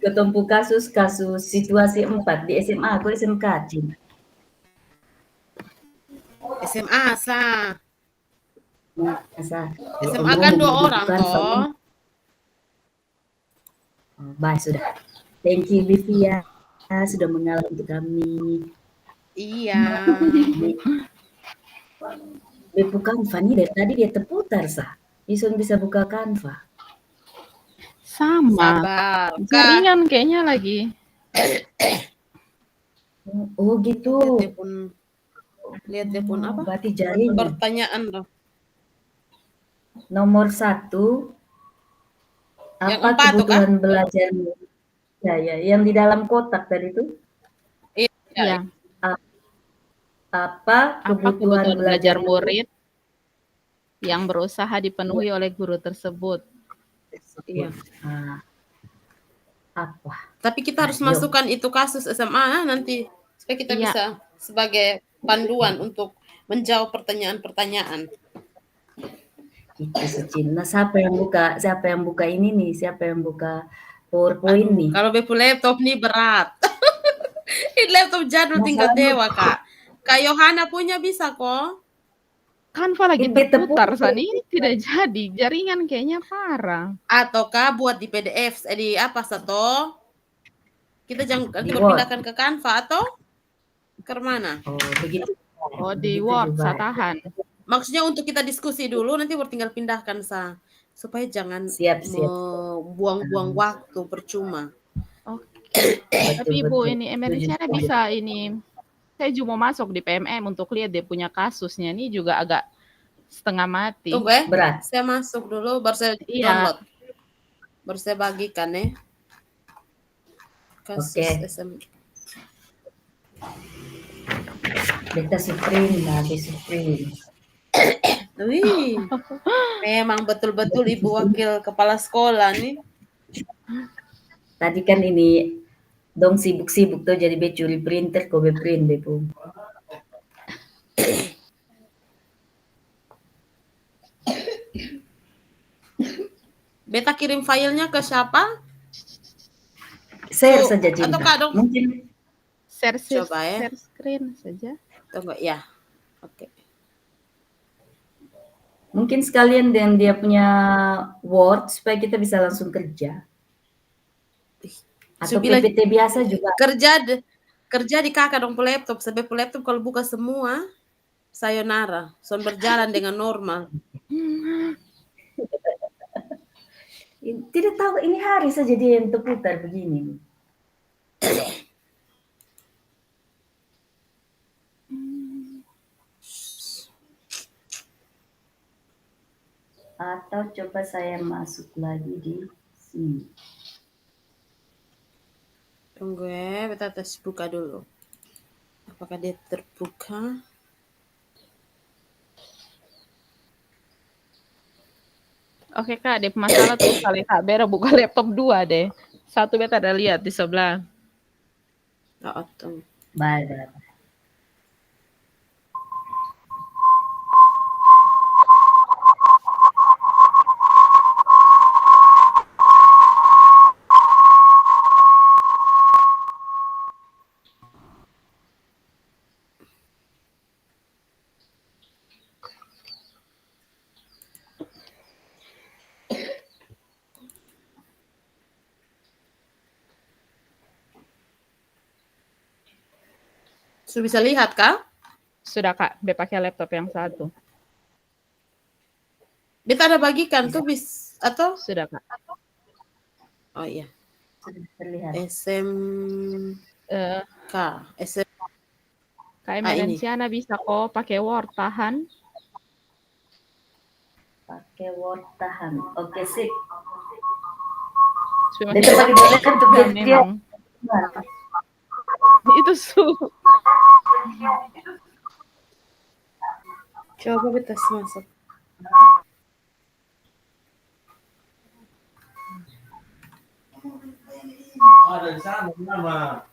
ketempu kasus situasi 4 di SMA aku SMK Cin. SMA sah. Masa SMA kan 2 orang bukan toh. Baik sudah. Thank you Vivia sudah mengalah untuk kami. Iya. Bepu Canva nih dari tadi dia terputar sah. Ison bisa buka Canva. Sama. Sabar. Jaringan kayaknya lagi. Oh gitu. Lihat dia pun apa? Berarti jaringan. Pertanyaan loh. Nomor 1. Yang Apa 4 kebutuhan belajarmu? Ya, yang di dalam kotak tadi itu. Iya. Apa kebutuhan belajar murid yang berusaha dipenuhi oleh guru tersebut? Iya. Apa? Tapi kita harus masukkan itu kasus SMA nanti supaya kita bisa sebagai panduan untuk menjawab pertanyaan-pertanyaan. Itu Sucin. Nah, siapa yang buka ini nih? Siapa yang buka PowerPoint nih? Kalau bepu laptop nih berat. Ini laptop jadul tingkat dewa, Kak. Kak Yohana punya bisa kok. Canva lagi terputar, Sani. Tidak jadi. Jaringan kayaknya parah. Ataukah buat di PDF, di apa satu? Kita jangan nanti berpindahkan ke Canva atau ke mana? Oh, begitu. Oh, di Word, tahan. Maksudnya untuk kita diskusi dulu, nanti tinggal pindahkan supaya jangan buang-buang waktu percuma. Oke. Tapi Ibu ini Emerisiana bisa ini. Saya juga mau masuk di PMM untuk lihat dia punya kasusnya. Ini juga agak setengah mati. Tunggu berat. Saya masuk dulu, baru saya download. Baru saya bagikan kasus SM. Beta Supreme lah, Supreme. Wih, memang betul-betul Ibu Wakil Kepala Sekolah nih. Tadi kan ini dong sibuk-sibuk tuh jadi becuri printer, kobe print bepu. Beta kirim filenya ke siapa? Share saja Cinta. Atau Kak dong? Mungkin share screen saja. Tunggu ya. Oke. Mungkin sekalian dengan dia punya Word supaya kita bisa langsung kerja. Atau PPT biasa juga. Kerja di kakak dong laptop. Sebab laptop kalau buka semua, sayonara. Son berjalan dengan normal. Tidak tahu ini hari saja dia yang terputar begini. Atau coba saya masuk lagi di sini. Tunggu beta tes buka dulu. Apakah dia terbuka? Oke Kak, ada masalah tuh kali Kak Bera buka laptop 2 deh. Satu beta ada lihat di sebelah. Oh, tunggu. Baik. Sudah bisa lihat kah? Sudah Kak, beta pakai laptop yang satu. Beta ada bagikan tuh atau? Sudah Kak. Oh iya. Sudah terlihat. Kak Emerisiana bisa kok pakai Word tahan. Pakai Word tahan. Oke, sip. Beta pakai laptop memang. Itu Coba beta masuk. Ada di sana nama.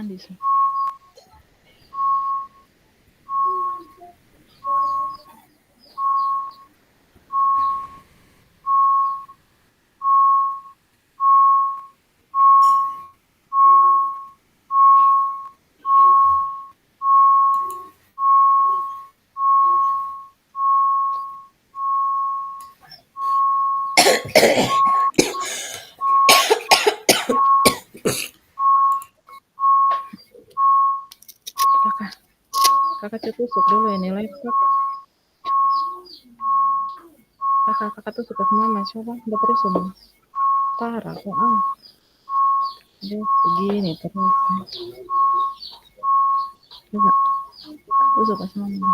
mandi. Kakak tusuk dulu ini laptop. Kakak tusuk ke mama, coba baterai semua. Parah kok. Dia begini terus. Coba tusuk ke mama.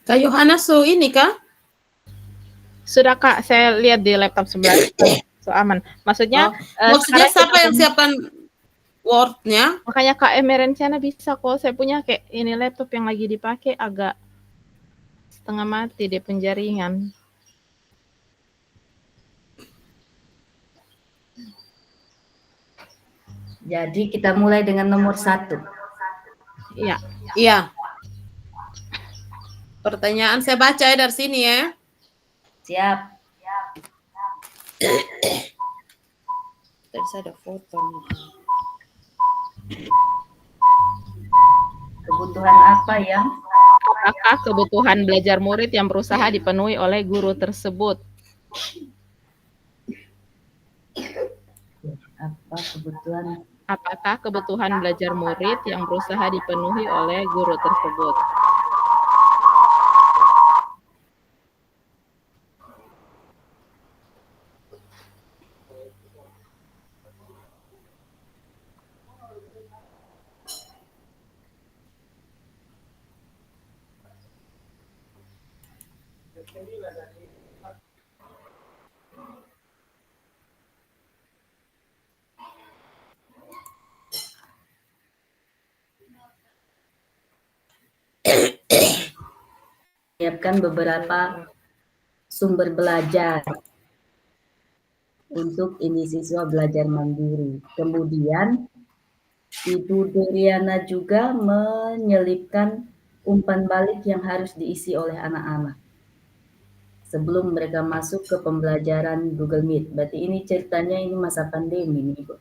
Kak Yohana ini kah? Sudah Kak, saya lihat di laptop sebelah. So aman. Maksudnya maksudnya siapa yang kita siapkan Word-nya? makanya Kak Emerenciana bisa kok. Saya punya kayak ini laptop yang lagi dipakai agak setengah mati dia penjaringan. Jadi kita mulai dengan nomor 1. Iya. Iya. Pertanyaan saya baca ya dari sini ya. Siap. Tadi saya ada foto nih. Kebutuhan apa yang? Apakah kebutuhan belajar murid yang berusaha dipenuhi oleh guru tersebut? Apakah kebutuhan belajar murid yang berusaha dipenuhi oleh guru tersebut? Siapkan beberapa sumber belajar untuk ini siswa belajar mandiri. Kemudian Ibu Duriana juga menyelipkan umpan balik yang harus diisi oleh anak-anak sebelum mereka masuk ke pembelajaran Google Meet. Berarti ini ceritanya ini masa pandemi nih, Bu.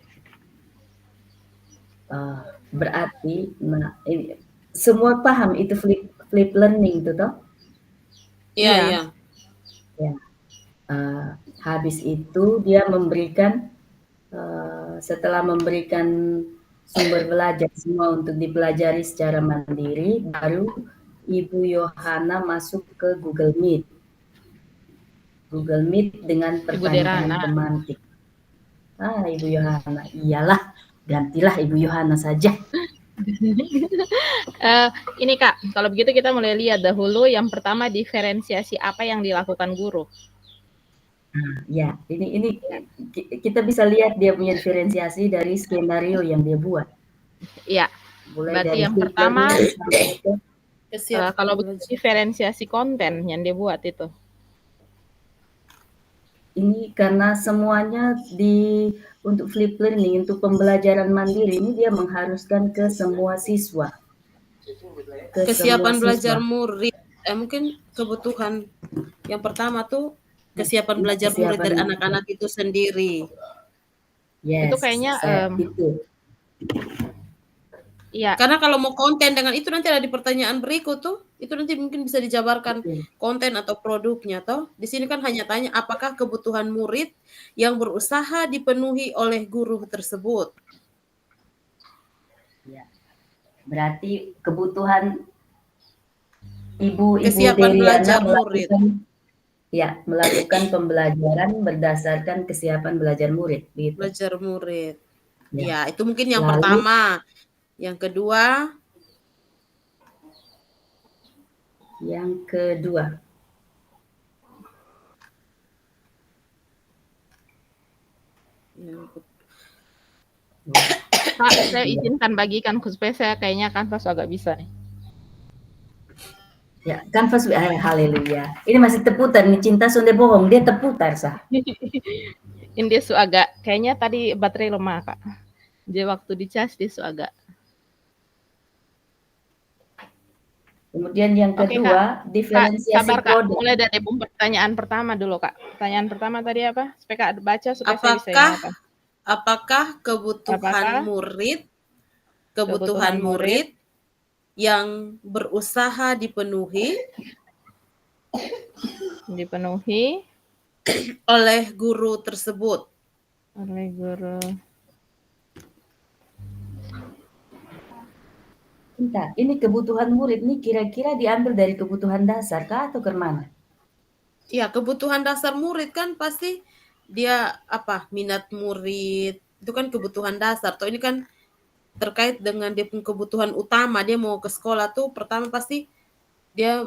Berarti, ini, semua paham itu flip learning itu toh? Iya, iya. Ya. Habis itu dia memberikan setelah memberikan sumber belajar semua untuk dipelajari secara mandiri, baru Ibu Yohana masuk ke Google Meet. Google Meet dengan Ibu pertanyaan Derana. pemantik. Ibu Yohana, iyalah, gantilah Ibu Yohana saja. Ini Kak, kalau begitu kita mulai lihat dahulu yang pertama diferensiasi apa yang dilakukan guru. Ya, ini kita bisa lihat dia punya diferensiasi dari skenario yang dia buat. Iya. Mulai Berarti dari yang pertama sampai ke kalau begitu diferensiasi konten yang dia buat itu. Ini karena semuanya untuk flip learning, untuk pembelajaran mandiri ini dia mengharuskan ke semua siswa. Kesiapan belajar murid, mungkin kebutuhan yang pertama tuh kesiapan belajar murid dari anak-anak itu sendiri. Yes, itu kayaknya itu. Iya. Karena kalau mau konten dengan itu nanti ada di pertanyaan berikut tuh, itu nanti mungkin bisa dijabarkan konten atau produknya toh. Di sini kan hanya tanya apakah kebutuhan murid yang berusaha dipenuhi oleh guru tersebut. Ya. Berarti kebutuhan Ibu kesiapan belajar murid. Melakukan pembelajaran berdasarkan kesiapan belajar murid. Gitu. Belajar murid. Ya, itu mungkin yang pertama. Yang kedua. Pak, saya izinkan bagikan supaya saya kayaknya Canvas agak bisa nih. Ya, Canvas, haleluya. Ini masih terputar nih, cinta sonde bohong, dia terputar sah. Ini dia agak, kayaknya tadi baterai lemah Kak. Dia waktu dicas dia agak. Kemudian yang kedua, diferensiasi sabar Kak, produk. mulai dari pertanyaan pertama dulu Kak. Pertanyaan pertama tadi apa? Supaya Kak baca supaya saya bisa ingat. Apakah kebutuhan murid yang berusaha dipenuhi oleh guru tersebut? Oleh guru. Entah, ini kebutuhan murid nih kira-kira diambil dari kebutuhan dasar kah atau ke mana? Ya, kebutuhan dasar murid kan pasti dia minat murid itu kan kebutuhan dasar. Toh ini kan terkait dengan dia punya kebutuhan utama, dia mau ke sekolah tuh pertama pasti dia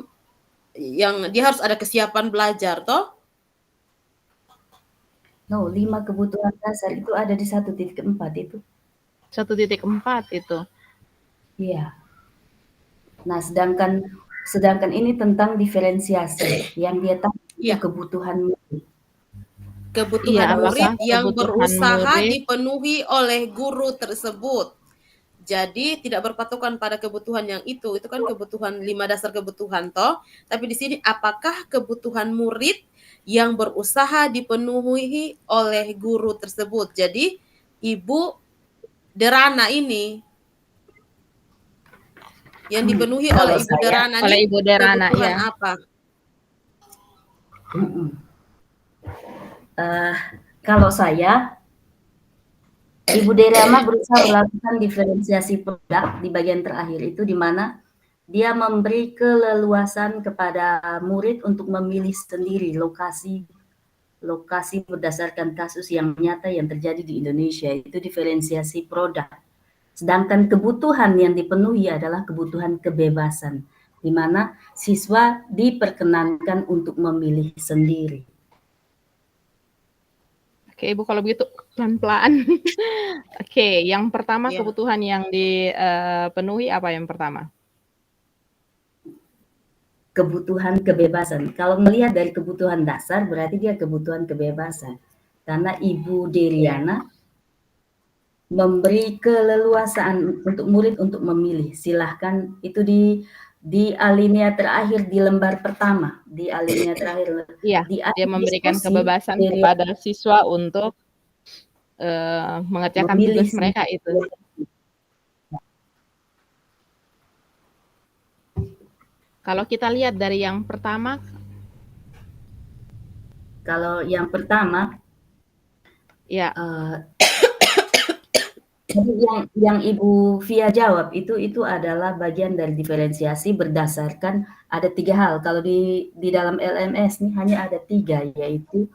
harus ada kesiapan belajar toh. No, 5 kebutuhan dasar itu ada di 1.4 itu. 1.4 itu. Iya. Nah, sedangkan ini tentang diferensiasi yang dia tahu kebutuhan murid. Kebutuhan murid yang berusaha dipenuhi oleh guru tersebut. Jadi tidak berpatokan pada kebutuhan yang itu kan kebutuhan 5 dasar kebutuhan toh. Tapi di sini apakah kebutuhan murid yang berusaha dipenuhi oleh guru tersebut. Jadi Ibu Derana ini yang dipenuhi oleh Ibu Derana oleh Ibu Derana kebutuhan apa? Kalau saya, Ibu Derana berusaha melakukan diferensiasi produk di bagian terakhir itu, di mana dia memberi keleluasan kepada murid untuk memilih sendiri lokasi berdasarkan kasus yang nyata yang terjadi di Indonesia, itu diferensiasi produk. Sedangkan kebutuhan yang dipenuhi adalah kebutuhan kebebasan, di mana siswa diperkenankan untuk memilih sendiri. Oke, Ibu, kalau begitu pelan-pelan. Oke, yang pertama kebutuhan yang dipenuhi apa yang pertama? Kebutuhan kebebasan. Kalau melihat dari kebutuhan dasar, berarti dia kebutuhan kebebasan. Karena Ibu Deriana memberi keleluasaan untuk murid untuk memilih. Silahkan, itu di alinea terakhir di lembar pertama. Di alinea terakhir. Iya, dia memberikan kebebasan kepada siswa untuk mengerjakan tugas mereka itu. Kalau kita lihat dari yang pertama. Kalau yang pertama. Ya. Jadi yang Ibu Via jawab itu adalah bagian dari diferensiasi berdasarkan ada 3 hal. Kalau di dalam LMS nih hanya ada 3, yaitu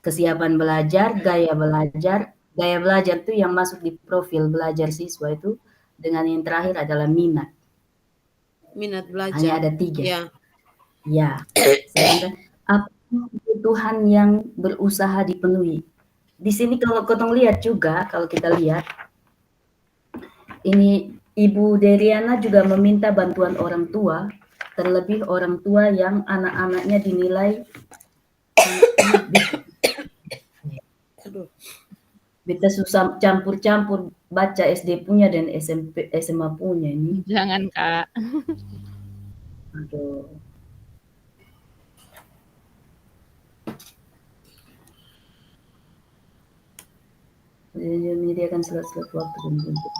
kesiapan belajar, gaya belajar. Gaya belajar itu yang masuk di profil belajar siswa itu, dengan yang terakhir adalah minat. Minat Hanya belajar. ada 3. Ya. Ya. Sedangkan apa kebutuhan yang berusaha dipenuhi. Di sini kalau kotong lihat juga, kalau kita lihat, ini Ibu Deriana juga meminta bantuan orang tua, terlebih orang tua yang anak-anaknya dinilai beta susah campur-campur baca SD punya dan SMA punya ini. Jangan, Kak. Aduh. Menyediakan slot-slot waktu untuk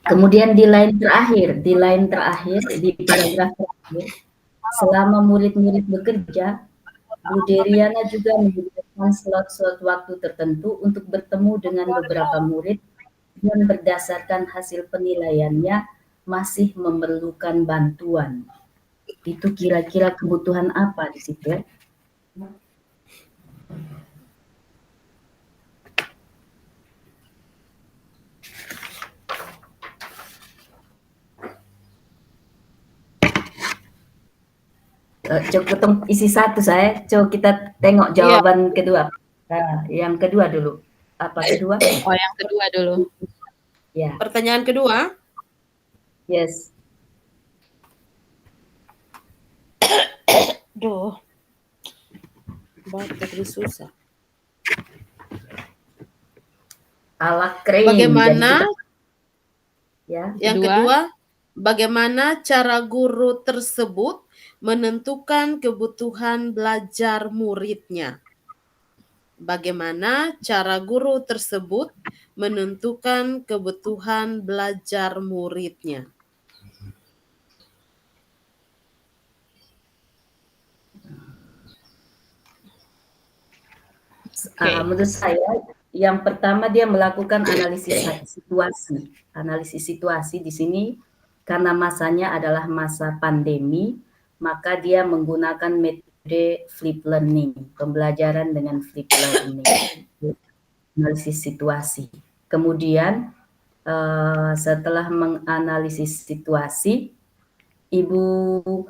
kemudian di line terakhir, di paragraf terakhir, selama murid-murid bekerja, Bu Deriana juga menyediakan slot-slot waktu tertentu untuk bertemu dengan beberapa murid dan berdasarkan hasil penilaiannya masih memerlukan bantuan. Itu kira-kira kebutuhan apa di situ ya? Coba ketemu isi satu saya, coba kita tengok jawaban kedua. Nah, yang kedua dulu. Apa kedua? Oh, yang kedua dulu. Ya. Pertanyaan kedua? Yes. Duh. Baca tadi susah. Alat kering. Bagaimana? Ya. Yang kedua, bagaimana cara guru tersebut menentukan kebutuhan belajar muridnya? Bagaimana cara guru tersebut menentukan kebutuhan belajar muridnya? Menurut saya, yang pertama dia melakukan analisis situasi di sini karena masanya adalah masa pandemi, maka dia menggunakan metode flip learning, pembelajaran dengan flip learning, analisis situasi. Kemudian setelah menganalisis situasi, Ibu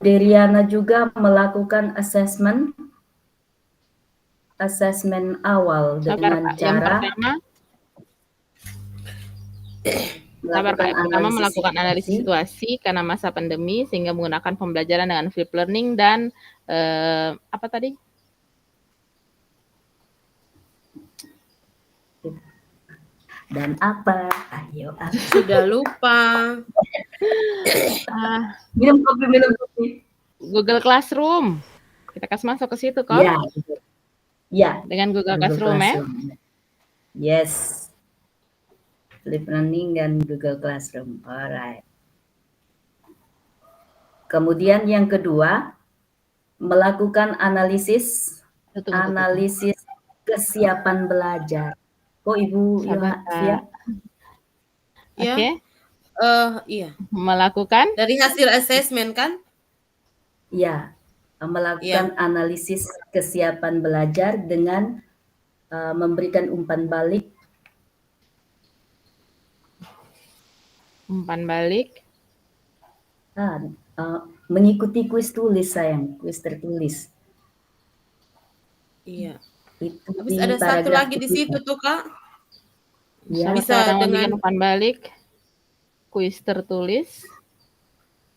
Deriana juga melakukan assessment awal dengan cara yang pertama melakukan analisis situasi karena masa pandemi sehingga menggunakan pembelajaran dengan flip learning dan apa tadi? Dan apa? Ayo, sudah lupa. Minum kopi. Google Classroom. Kita kasih masuk ke situ kok. Ya. Dengan Google Classroom ya. Yes. Flip learning dan Google Classroom. Alright. Kemudian yang kedua, melakukan analisis kesiapan belajar. Oh, Ibu Via? Oke. Iya. Melakukan? Dari hasil assessment kan? Iya. Melakukan analisis kesiapan belajar dengan memberikan umpan balik. Umpan balik? Mengikuti kuis tulis sayang, kuis tertulis. Iya. Itu habis ada satu lagi di situ tuh Kak. Ya. Bisa dengan umpan balik, kuis tertulis.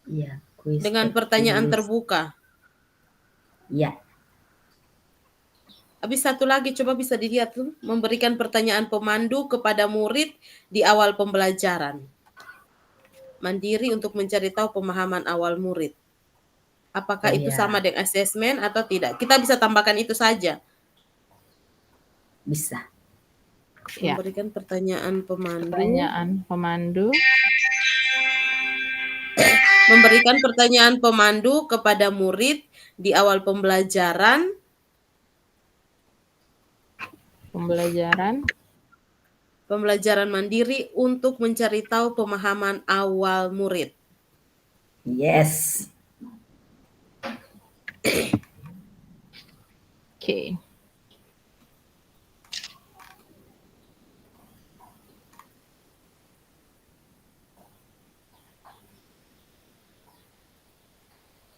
Iya, kuis dengan pertanyaan terbuka. Iya. Habis satu lagi coba bisa dilihat tuh, memberikan pertanyaan pemandu kepada murid di awal pembelajaran. Mandiri untuk mencari tahu pemahaman awal murid. Apakah itu sama dengan assessment atau tidak? Kita bisa tambahkan itu saja. Bisa. Memberikan pertanyaan pemandu. Pertanyaan pemandu. Memberikan pertanyaan pemandu kepada murid di awal pembelajaran. Pembelajaran mandiri untuk mencari tahu pemahaman awal murid. Yes. Oke.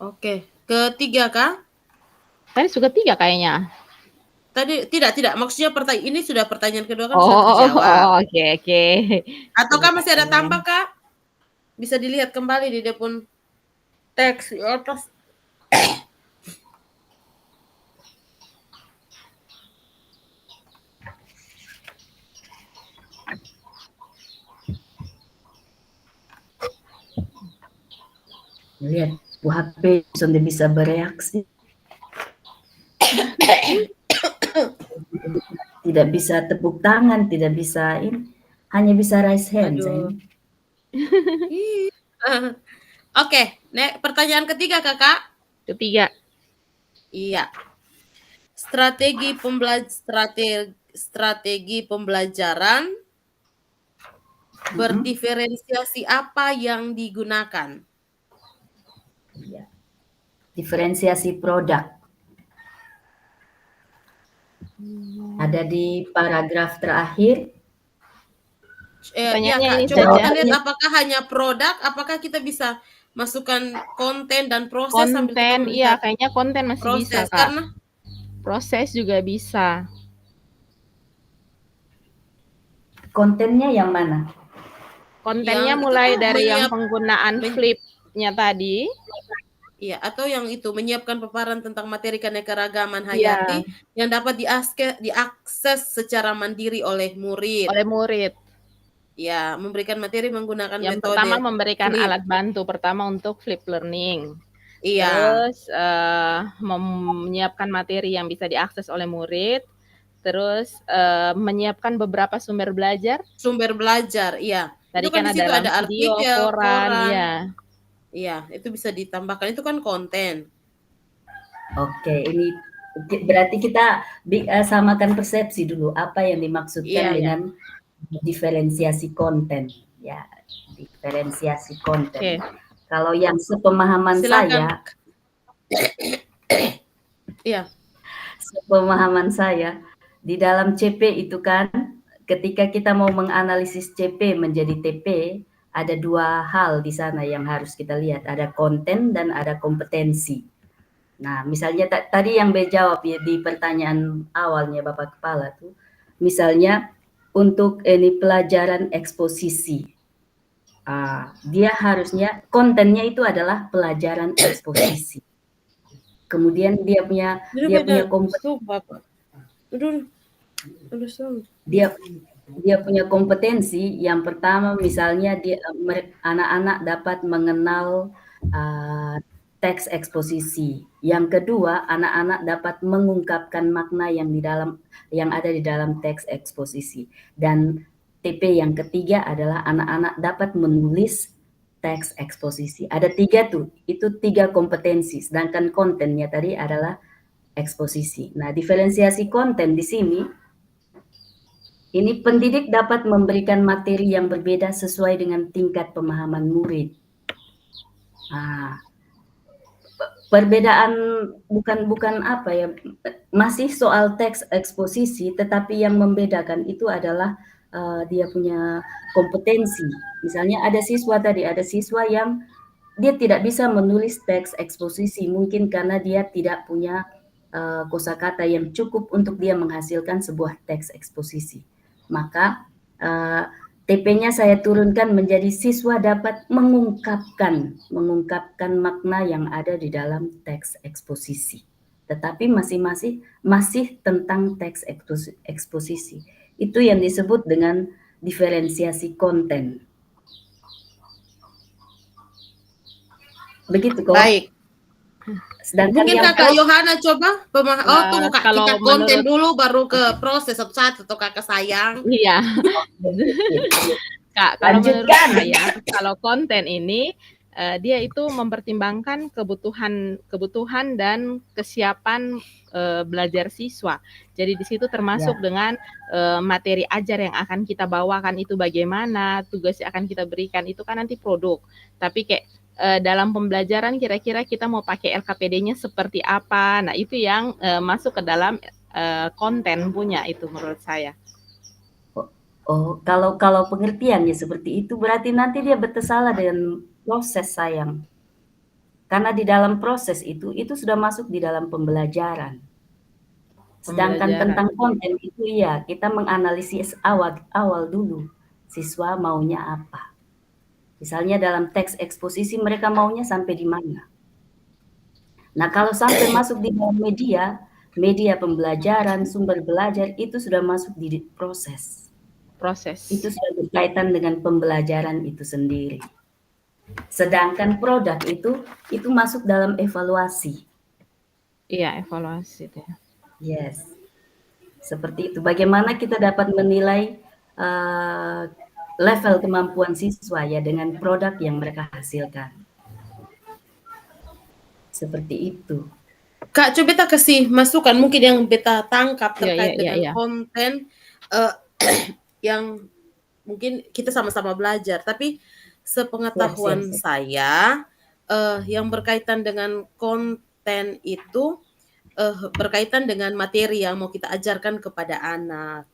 Oke, ketiga kah? Tadi sudah 3 kayaknya. Tadi tidak, maksudnya ini sudah pertanyaan kedua kan sudah terjawab. Oke. Ataukah masih ada tambah, Kak? Bisa dilihat kembali di depan teks di atas. Lihat, HP sudah bisa bereaksi. Tidak bisa tepuk tangan, tidak bisa ini, hanya bisa raise hand. Oke, pertanyaan ketiga, Kakak. Ketiga. Iya. Strategi pembelajaran berdiferensiasi apa yang digunakan? Ya. Diferensiasi produk. Ada di paragraf terakhir. Ya, Kak. Coba kita lihat apakah hanya produk, apakah kita bisa masukkan konten dan proses sambil kita Konten, iya melihat kayaknya konten masih proses, bisa, Kak. karena Proses juga bisa. Kontennya yang mana? Kontennya Yang mulai itu dari yang penggunaan flip-nya tadi. Iya, atau yang itu menyiapkan paparan tentang materi keanekaragaman hayati yang dapat diakses secara mandiri oleh murid. Ya, memberikan materi menggunakan yang metode. Yang pertama memberikan alat bantu pertama untuk flip learning. Iya. Terus menyiapkan materi yang bisa diakses oleh murid. Terus menyiapkan beberapa sumber belajar. Iya. Tadi itu kan di situ ada video, artikel, koran, ya. Iya, itu bisa ditambahkan. Itu kan konten. Oke, ini berarti kita samakan persepsi dulu apa yang dimaksudkan dengan diferensiasi konten. Ya, diferensiasi konten. Kalau yang sepemahaman saya, sepemahaman saya di dalam CP itu kan, ketika kita mau menganalisis CP menjadi TP, ada 2 hal di sana yang harus kita lihat, ada konten dan ada kompetensi. Nah, misalnya tadi yang jawab ya di pertanyaan awalnya Bapak Kepala tuh, misalnya untuk ini pelajaran eksposisi, dia harusnya kontennya itu adalah pelajaran eksposisi. Kemudian dia punya kompetensi. Yang pertama misalnya anak-anak dapat mengenal teks eksposisi. Yang kedua, anak-anak dapat mengungkapkan makna yang ada di dalam teks eksposisi. Dan TP yang ketiga adalah anak-anak dapat menulis teks eksposisi. Ada 3 tuh, itu 3 kompetensi. Sedangkan kontennya tadi adalah eksposisi. Nah, diferensiasi konten di sini, ini pendidik dapat memberikan materi yang berbeda sesuai dengan tingkat pemahaman murid. Perbedaan bukan apa ya, masih soal teks eksposisi, tetapi yang membedakan itu adalah dia punya kompetensi. Misalnya ada siswa yang dia tidak bisa menulis teks eksposisi, mungkin karena dia tidak punya kosakata yang cukup untuk dia menghasilkan sebuah teks eksposisi. Maka TP-nya saya turunkan menjadi siswa dapat mengungkapkan makna yang ada di dalam teks eksposisi. Tetapi masih tentang teks eksposisi. Itu yang disebut dengan diferensiasi konten. Begitu kok. Baik. Sedangkan mungkin Kakak Yohana coba tunggu Kak, kalau kita konten dulu baru ke proses satu-satu atau Kakak sayang. Iya. Kak, kalau menurut saya, kalau konten ini dia itu mempertimbangkan kebutuhan dan kesiapan belajar siswa. Jadi di situ termasuk dengan materi ajar yang akan kita bawakan itu bagaimana, tugas yang akan kita berikan itu kan nanti produk. Tapi kayak dalam pembelajaran kira-kira kita mau pakai LKPD-nya seperti apa. Nah, itu yang masuk ke dalam konten punya itu menurut saya. Oh, kalau pengertiannya seperti itu berarti nanti dia bersalah dengan proses, sayang. Karena di dalam proses itu sudah masuk di dalam pembelajaran. Sedangkan tentang konten itu ya, kita menganalisis awal dulu, siswa maunya apa. Misalnya dalam teks eksposisi mereka maunya sampai di mana. Nah, kalau sampai masuk di dalam media pembelajaran, sumber belajar, itu sudah masuk di proses. Itu sudah berkaitan dengan pembelajaran itu sendiri. Sedangkan produk itu masuk dalam evaluasi. Iya, evaluasi. Yes. Seperti itu. Bagaimana kita dapat menilai level kemampuan siswa ya dengan produk yang mereka hasilkan. Seperti itu. Kak, coba beta kasih masukan mungkin yang beta tangkap terkait dengan konten yang mungkin kita sama-sama belajar, tapi sepengetahuan saya yang berkaitan dengan konten itu berkaitan dengan materi yang mau kita ajarkan kepada anak.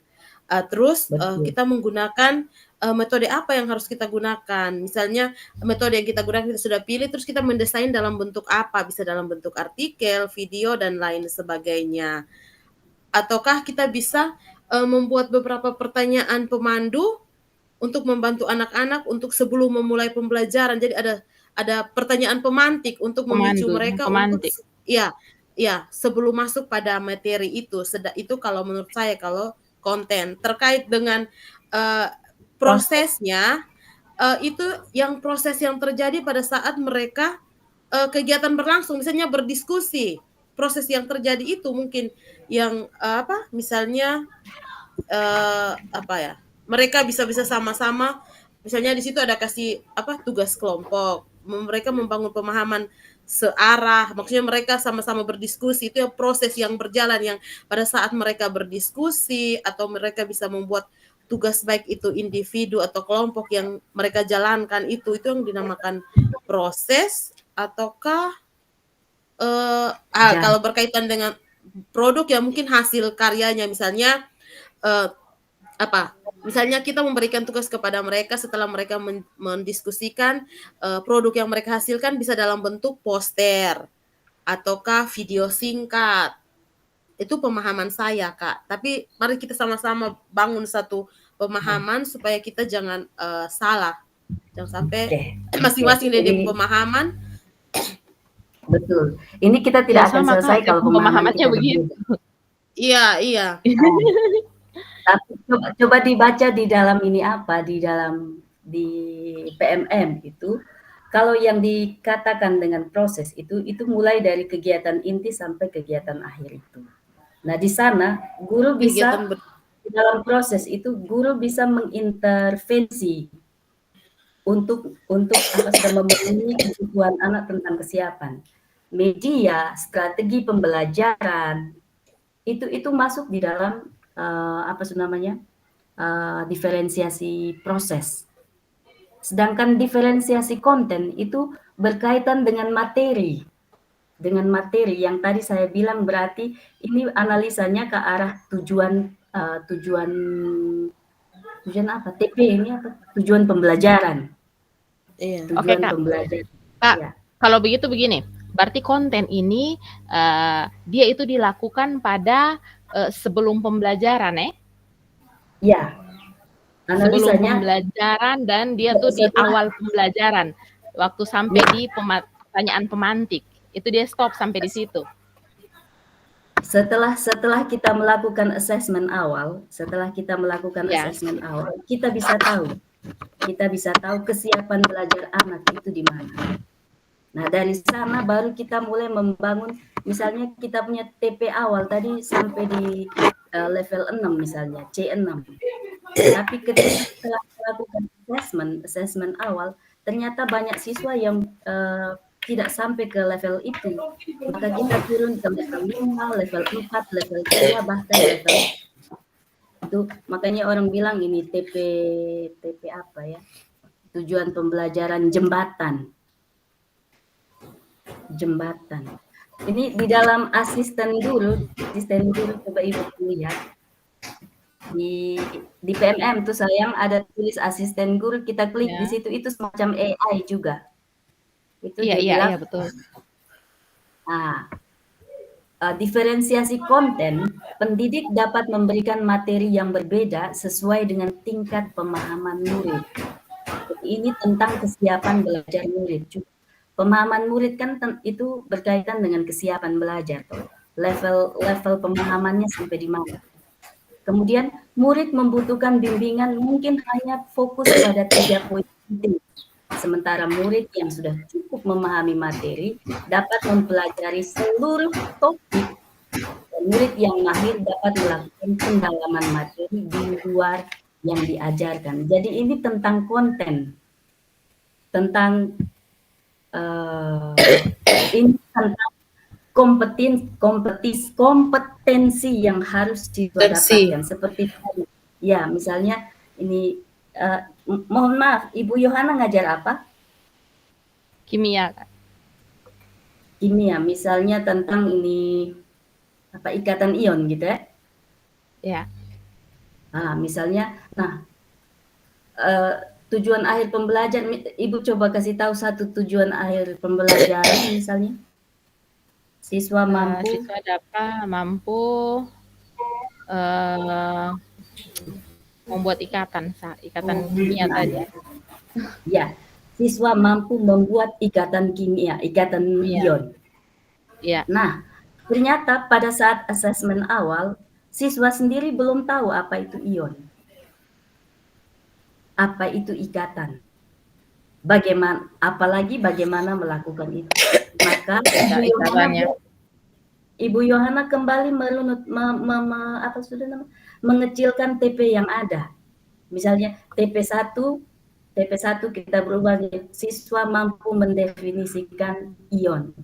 Terus kita menggunakan metode apa yang harus kita gunakan. Misalnya metode yang kita gunakan kita sudah pilih, terus kita mendesain dalam bentuk apa, bisa dalam bentuk artikel, video, dan lain sebagainya. Ataukah kita bisa membuat beberapa pertanyaan pemandu untuk membantu anak-anak untuk sebelum memulai pembelajaran. Jadi ada pertanyaan pemantik untuk memicu mereka untuk sebelum masuk pada materi itu. Itu kalau menurut saya kalau konten terkait dengan prosesnya itu yang proses yang terjadi pada saat mereka kegiatan berlangsung, misalnya berdiskusi. Proses yang terjadi itu mungkin yang misalnya mereka bisa sama-sama, misalnya di situ ada kasih tugas kelompok, mereka membangun pemahaman searah, maksudnya mereka sama-sama berdiskusi, itu ya proses yang berjalan yang pada saat mereka berdiskusi atau mereka bisa membuat tugas baik itu individu atau kelompok yang mereka jalankan itu yang dinamakan proses. Ataukah kalau berkaitan dengan produk ya mungkin hasil karyanya, misalnya misalnya kita memberikan tugas kepada mereka setelah mereka mendiskusikan produk yang mereka hasilkan bisa dalam bentuk poster ataukah video singkat. Itu pemahaman saya, Kak. Tapi mari kita sama-sama bangun satu pemahaman supaya kita jangan salah. Jangan sampai masing-masing dari pemahaman. Betul. Ini kita tidak akan selesai kalau pemahamannya begitu. Iya. Tapi coba dibaca di dalam di PMM itu, kalau yang dikatakan dengan proses itu mulai dari kegiatan inti sampai kegiatan akhir itu. Nah, di sana guru bisa di dalam proses itu guru bisa mengintervensi untuk sudah memenuhi kebutuhan anak tentang kesiapan. Media, strategi pembelajaran itu masuk di dalam diferensiasi proses. Sedangkan diferensiasi konten itu berkaitan dengan materi. Dengan materi yang tadi saya bilang, berarti ini analisanya ke arah tujuan apa? TP ini apa? Tujuan pembelajaran. Iya. Tujuan pembelajaran. Kak, kalau begitu begini, berarti konten ini dia itu dilakukan pada sebelum pembelajaran, Ya. Sebelum pembelajaran dan dia tuh di awal pembelajaran, waktu sampai di pertanyaan pemantik, itu dia stop sampai di situ. Setelah kita melakukan assessment awal, assessment awal, kita bisa tahu kesiapan belajar anak itu di mana. Nah, dari sana baru kita mulai membangun, misalnya kita punya TP awal tadi sampai di level 6 misalnya, C6. Tapi ketika setelah melakukan assessment awal, ternyata banyak siswa yang tidak sampai ke level itu. Maka kita turun ke level 5, level 4, level 3, bahkan level itu. Makanya orang bilang ini TP apa ya? Tujuan pembelajaran jembatan. Ini di dalam asisten guru coba Ibu lihat. Di PMM tuh sayang ada tulis asisten guru, kita klik di situ itu semacam AI juga. Itu dia bilang, betul. Diferensiasi konten, pendidik dapat memberikan materi yang berbeda sesuai dengan tingkat pemahaman murid. Ini tentang kesiapan belajar murid. Pemahaman murid kan itu berkaitan dengan kesiapan belajar. Level pemahamannya sampai di mana. Kemudian murid membutuhkan bimbingan mungkin hanya fokus pada 3 poin penting. Sementara murid yang sudah cukup memahami materi dapat mempelajari seluruh topik. Murid yang mahir dapat melakukan pendalaman materi di luar yang diajarkan. Jadi ini tentang konten, tentang ini tentang kompetensi yang harus didapatkan. Seperti tadi, ya misalnya ini mohon maaf, Ibu Yohana ngajar apa? Kimia. Kimia, misalnya tentang ini apa ikatan ion gitu ya? Ya. Misalnya, tujuan akhir pembelajaran, Ibu coba kasih tahu satu tujuan akhir pembelajaran misalnya. Siswa mampu. Siswa dapat mampu membuat ikatan kimia tadi. Ya, siswa mampu membuat ikatan kimia, ikatan ion. Ya. Nah, ternyata pada saat asesmen awal, siswa sendiri belum tahu apa itu ion, apa itu ikatan, apalagi bagaimana melakukan itu. Maka Ibu Yohana kembali mengecilkan TP yang ada. Misalnya TP1 kita berubah siswa mampu mendefinisikan ion.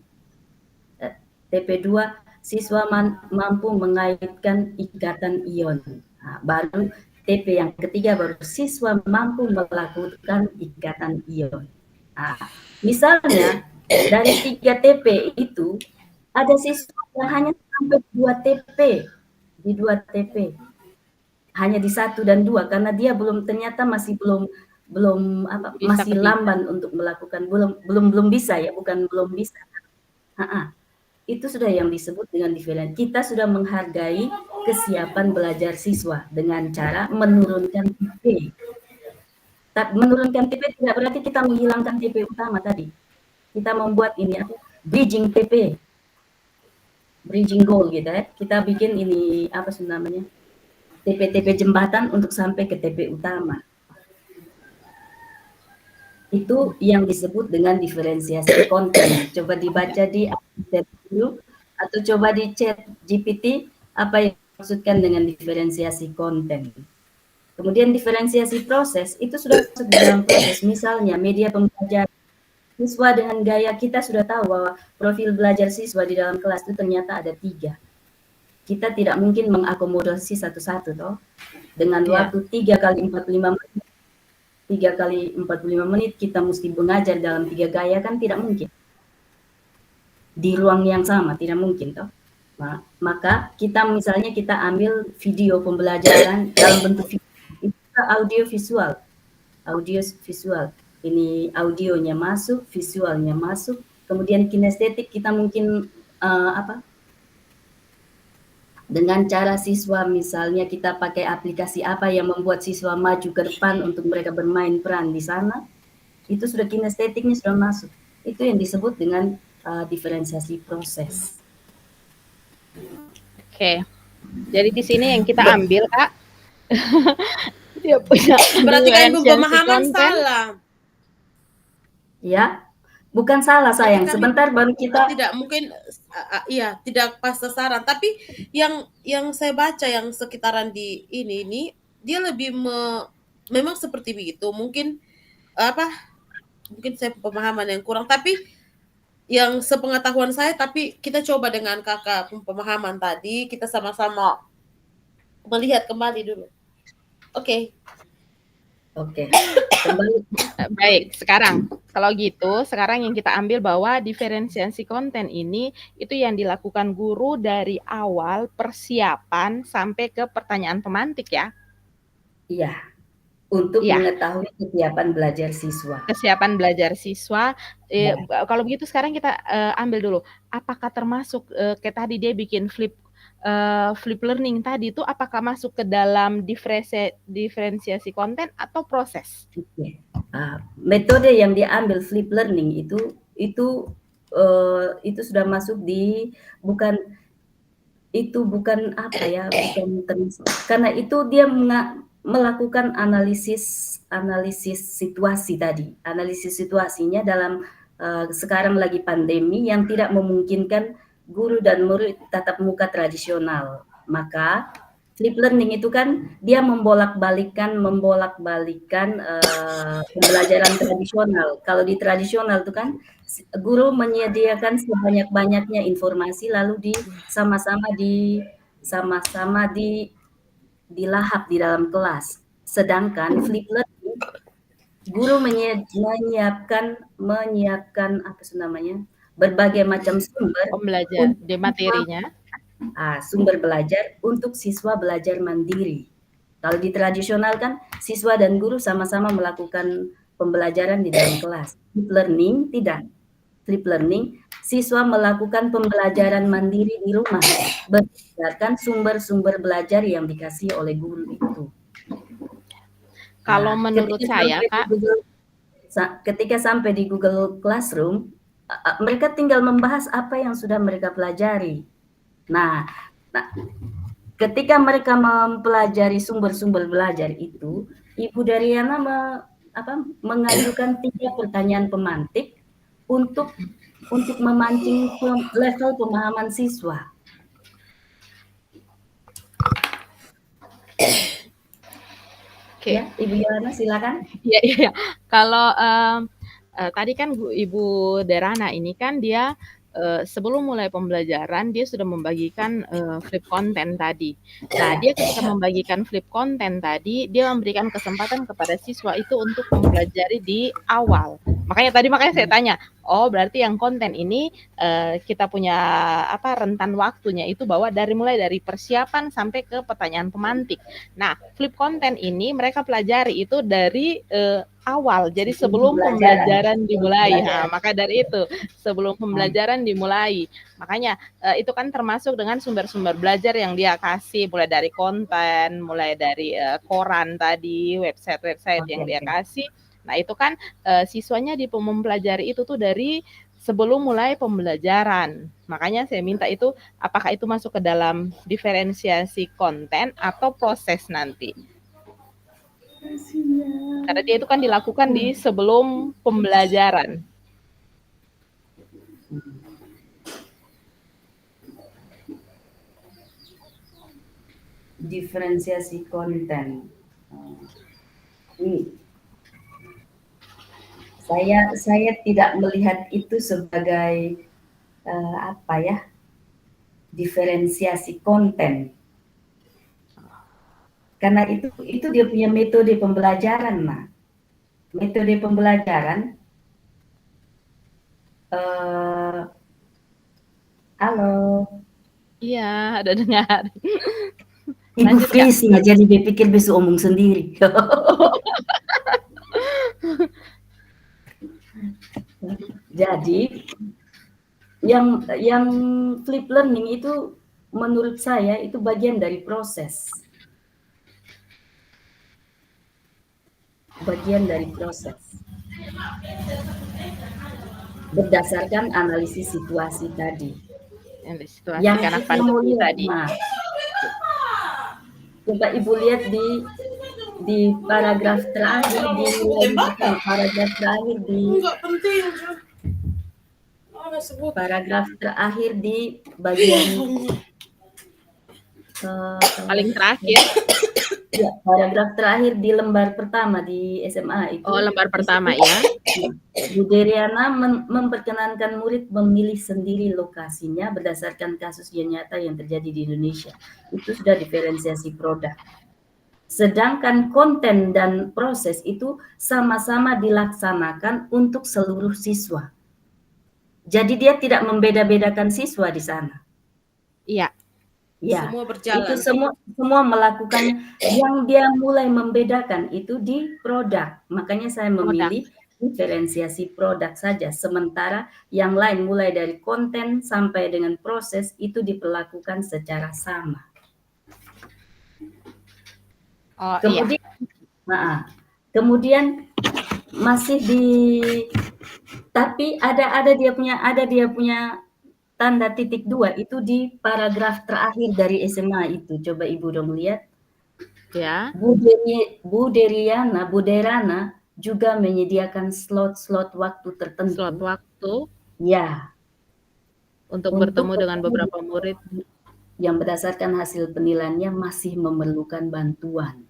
TP2 siswa mampu mengaitkan ikatan ion. Baru TP yang ketiga baru siswa mampu melakukan ikatan ion. Misalnya dari 3 TP itu ada siswa yang hanya sampai 2 TP, di 2 TP. Hanya di 1 dan 2 karena dia ternyata masih masih lamban untuk melakukan, belum bisa ya, bukan belum bisa. Itu sudah yang disebut dengan diferensiasi. Kita sudah menghargai kesiapan belajar siswa dengan cara menurunkan TP. Menurunkan TP tidak berarti kita menghilangkan TP utama tadi. Kita membuat ini bridging TP. Bridging goal gitu ya. Kita bikin ini apa sih namanya? TP jembatan untuk sampai ke TP utama. Itu yang disebut dengan diferensiasi konten. Coba dibaca di asisten dulu atau coba di chat GPT apa yang dimaksudkan dengan diferensiasi konten. Kemudian diferensiasi proses itu sudah masuk dalam proses. Misalnya media pembelajaran siswa dengan gaya, kita sudah tahu bahwa profil belajar siswa di dalam kelas itu ternyata ada 3. Kita tidak mungkin mengakomodasi satu-satu toh. Dengan waktu 3 kali 45 menit. 3 kali 45 menit kita mesti mengajar dalam 3 gaya kan tidak mungkin. Di ruang yang sama tidak mungkin toh. Maka kita misalnya kita ambil video pembelajaran dalam bentuk video. Itu audio visual. Ini audionya masuk, visualnya masuk, kemudian kinestetik kita mungkin dengan cara siswa misalnya kita pakai aplikasi apa yang membuat siswa maju ke depan untuk mereka bermain peran di sana, itu sudah kinestetiknya sudah masuk. Itu yang disebut dengan diferensiasi proses. Oke. Jadi di sini yang kita ambil, Kak. Dia punya berarti kan pemahaman salah. Ya. Bukan salah sayang, sebentar baru kita tidak mungkin tidak pas sasaran, tapi yang saya baca yang sekitaran di ini dia lebih memang seperti begitu. Mungkin mungkin saya pemahaman yang kurang, tapi yang sepengetahuan saya, tapi kita coba dengan kakak pemahaman tadi, kita sama-sama melihat kembali dulu. Oke. Kembali. Baik, sekarang kalau gitu, sekarang yang kita ambil bahwa diferensiasi konten ini itu yang dilakukan guru dari awal persiapan sampai ke pertanyaan pemantik ya? Iya, untuk Iya. mengetahui kesiapan belajar siswa. Kesiapan belajar siswa. Ya. Kalau begitu sekarang kita ambil dulu, apakah termasuk kayak tadi dia bikin flip learning tadi itu apakah masuk ke dalam diferensiasi konten atau proses? Oke. Metode yang diambil flip learning itu sudah masuk di bukan apa ya, bukan termasuk, karena itu dia melakukan analisis situasi tadi. Analisis situasinya dalam sekarang lagi pandemi yang tidak memungkinkan guru dan murid tatap muka tradisional. Maka flip learning itu kan dia membolak-balikan pembelajaran tradisional. Kalau di tradisional itu kan guru menyediakan sebanyak-banyaknya informasi lalu sama-sama dilahap di dalam kelas. Sedangkan flip learning guru menyiapkan apa namanya, berbagai macam sumber pembelajar di materinya. Sumber belajar untuk siswa belajar mandiri. Kalau di tradisional kan siswa dan guru sama-sama melakukan pembelajaran di dalam kelas. Flip learning tidak. Flip learning, siswa melakukan pembelajaran mandiri di rumah berdasarkan sumber-sumber belajar yang dikasih oleh guru itu. Kalau menurut saya, Kak, ketika sampai di Google Classroom, mereka tinggal membahas apa yang sudah mereka pelajari. Nah, ketika mereka mempelajari sumber-sumber belajar itu, Ibu Daryana mengajukan 3 pertanyaan pemantik untuk memancing level pemahaman siswa. Oke. Ya, Ibu Yana silakan. Iya. Kalau tadi kan Ibu Derana ini kan dia sebelum mulai pembelajaran dia sudah membagikan flip konten tadi. Nah, dia ketika membagikan flip konten tadi, dia memberikan kesempatan kepada siswa itu untuk mempelajari di awal. Makanya saya tanya, oh berarti yang konten ini kita punya rentan waktunya itu bahwa mulai dari persiapan sampai ke pertanyaan pemantik. Nah, flip konten ini mereka pelajari itu dari awal, jadi sebelum pembelajaran dimulai. Nah, maka dari itu sebelum pembelajaran dimulai, makanya itu kan termasuk dengan sumber-sumber belajar yang dia kasih, mulai dari konten, mulai dari koran tadi, website yang dia kasih. Nah, itu kan siswanya mempelajari itu tuh dari sebelum mulai pembelajaran. Makanya saya minta itu, apakah itu masuk ke dalam diferensiasi konten atau proses nanti? Karena dia itu kan dilakukan di sebelum pembelajaran. Diferensiasi konten. Saya tidak melihat itu sebagai diferensiasi konten. Karena itu dia punya metode pembelajaran, metode pembelajaran. Halo. Iya, ada dengar. Ibu freezing aja, dia pikir besok omong sendiri. Jadi yang flip learning itu menurut saya itu bagian dari proses. Berdasarkan analisis situasi tadi. Yang karena pandemi tadi. Coba Ibu lihat di paragraf terakhir paragraf terakhir di bagian paling terakhir. Ya, paragraf terakhir di lembar pertama di SMA itu. Oh, lembar di pertama situ, ya. Bu Deryana memperkenankan murid memilih sendiri lokasinya berdasarkan kasus yang nyata yang terjadi di Indonesia. Itu sudah diferensiasi produk. Sedangkan konten dan proses itu sama-sama dilaksanakan untuk seluruh siswa. Jadi dia tidak membeda-bedakan siswa di sana. Iya. Ya, Semua itu berjalan. semua melakukannya. Yang dia mulai membedakan itu di produk. Makanya saya memilih diferensiasi produk saja. Sementara yang lain mulai dari konten sampai dengan proses itu diperlakukan secara sama. Oh, Kemudian, iya. Kemudian masih tapi ada dia punya tanda titik 2 itu di paragraf terakhir dari SMA itu. Coba Ibu dong lihat. Ya. Bu Derana juga menyediakan slot-slot waktu tertentu. Slot waktu. Ya. Untuk bertemu dengan beberapa murid yang berdasarkan hasil penilaiannya masih memerlukan bantuan.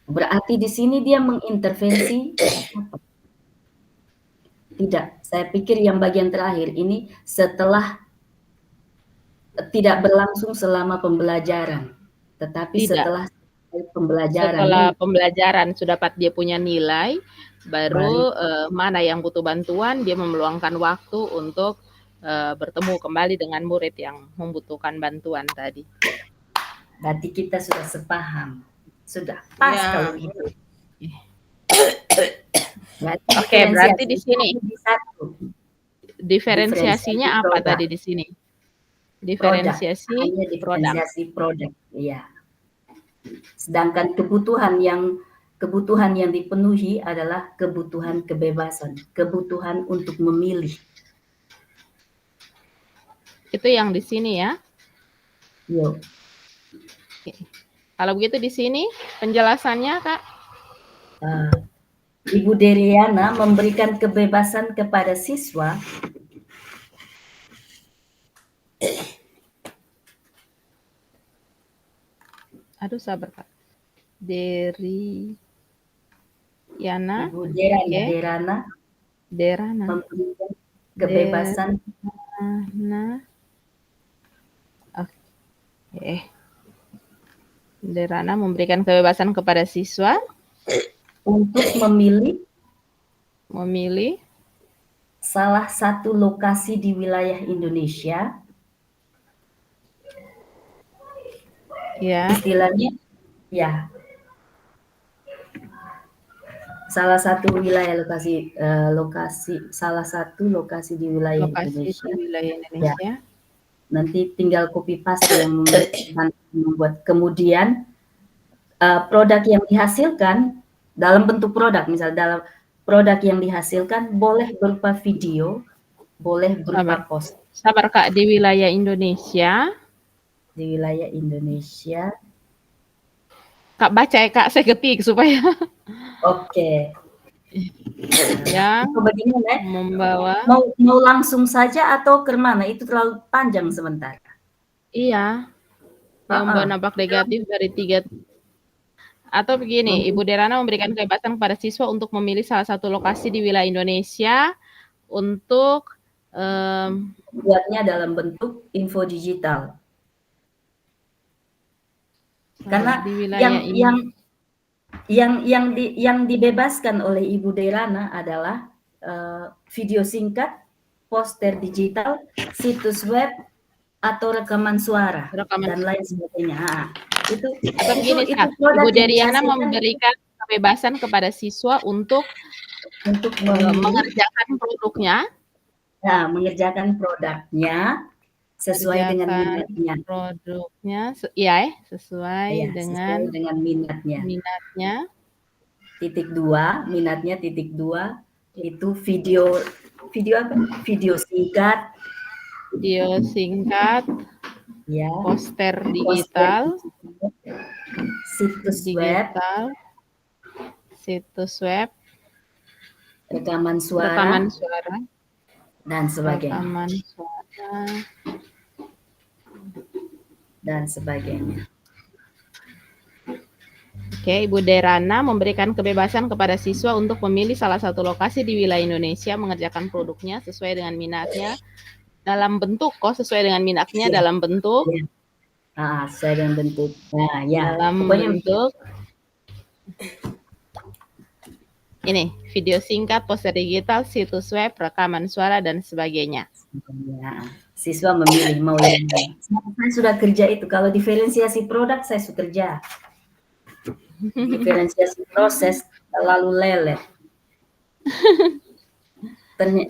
Berarti di sini dia mengintervensi apa? Tidak, saya pikir yang bagian terakhir ini setelah tidak berlangsung selama pembelajaran, tetapi setelah pembelajaran. Setelah pembelajaran sudah dapat dia punya nilai, baru mana yang butuh bantuan dia meluangkan waktu untuk bertemu kembali dengan murid yang membutuhkan bantuan tadi. Berarti kita sudah sepaham, sudah pas kalau gitu. Berarti di sini diferensiasinya apa tadi di sini? Diferensiasi produk, ya. Sedangkan kebutuhan yang dipenuhi adalah kebutuhan kebebasan, kebutuhan untuk memilih. Itu yang di sini ya? Yo. Kalau begitu di sini penjelasannya, Kak? Ibu Deryana memberikan kebebasan kepada siswa sabar Kak. Deryana. Ibu Derana memberikan kebebasan. Derana memberikan kebebasan kepada siswa untuk memilih salah satu lokasi di wilayah Indonesia. Ya. Istilahnya, ya. Salah satu wilayah salah satu lokasi di wilayah Indonesia. Ya. Nanti tinggal copy paste yang membuat. Kemudian produk yang dihasilkan dalam bentuk produk, misal dalam produk yang dihasilkan boleh berupa video, boleh berupa post. Sabar Kak, di wilayah Indonesia. Di wilayah Indonesia. Kak baca ya Kak, saya ketik supaya. Oke. Yang bagaimana? Membawa. Mau langsung saja atau ke mana? Itu terlalu panjang sebentar. Iya. Yang membawa dampak negatif dari 3. Atau begini, Ibu Derana memberikan kebebasan kepada siswa untuk memilih salah satu lokasi di wilayah Indonesia untuk buatnya dalam bentuk info digital. Karena yang dibebaskan oleh Ibu Derana adalah video singkat, poster digital, situs web atau rekaman suara dan lain sebagainya. Itu Ibu Deryana memberikan kebebasan kepada siswa untuk mengerjakan produknya. Ya, mengerjakan produknya sesuai dengan minatnya. Produknya, sesuai dengan minatnya. Titik 2, minatnya titik 2 itu video apa? Video singkat. Ya. Poster digital. Situs web. Rekaman suara. Dan sebagainya. Oke, Ibu Derana memberikan kebebasan kepada siswa untuk memilih salah satu lokasi di wilayah Indonesia mengerjakan produknya sesuai dengan minatnya dalam bentuk sesuai dengan minatnya Iya. dalam bentuk Iya. Sesuai dengan bentuk. Nah, ya, dalam pokoknya bentuk ini video singkat, poster digital, situs web, rekaman suara dan sebagainya. ya, siswa memilih mau yang mana. Saya sudah kerja itu. Kalau diferensiasi produk saya sudah kerja. Diferensiasi proses terlalu lelet.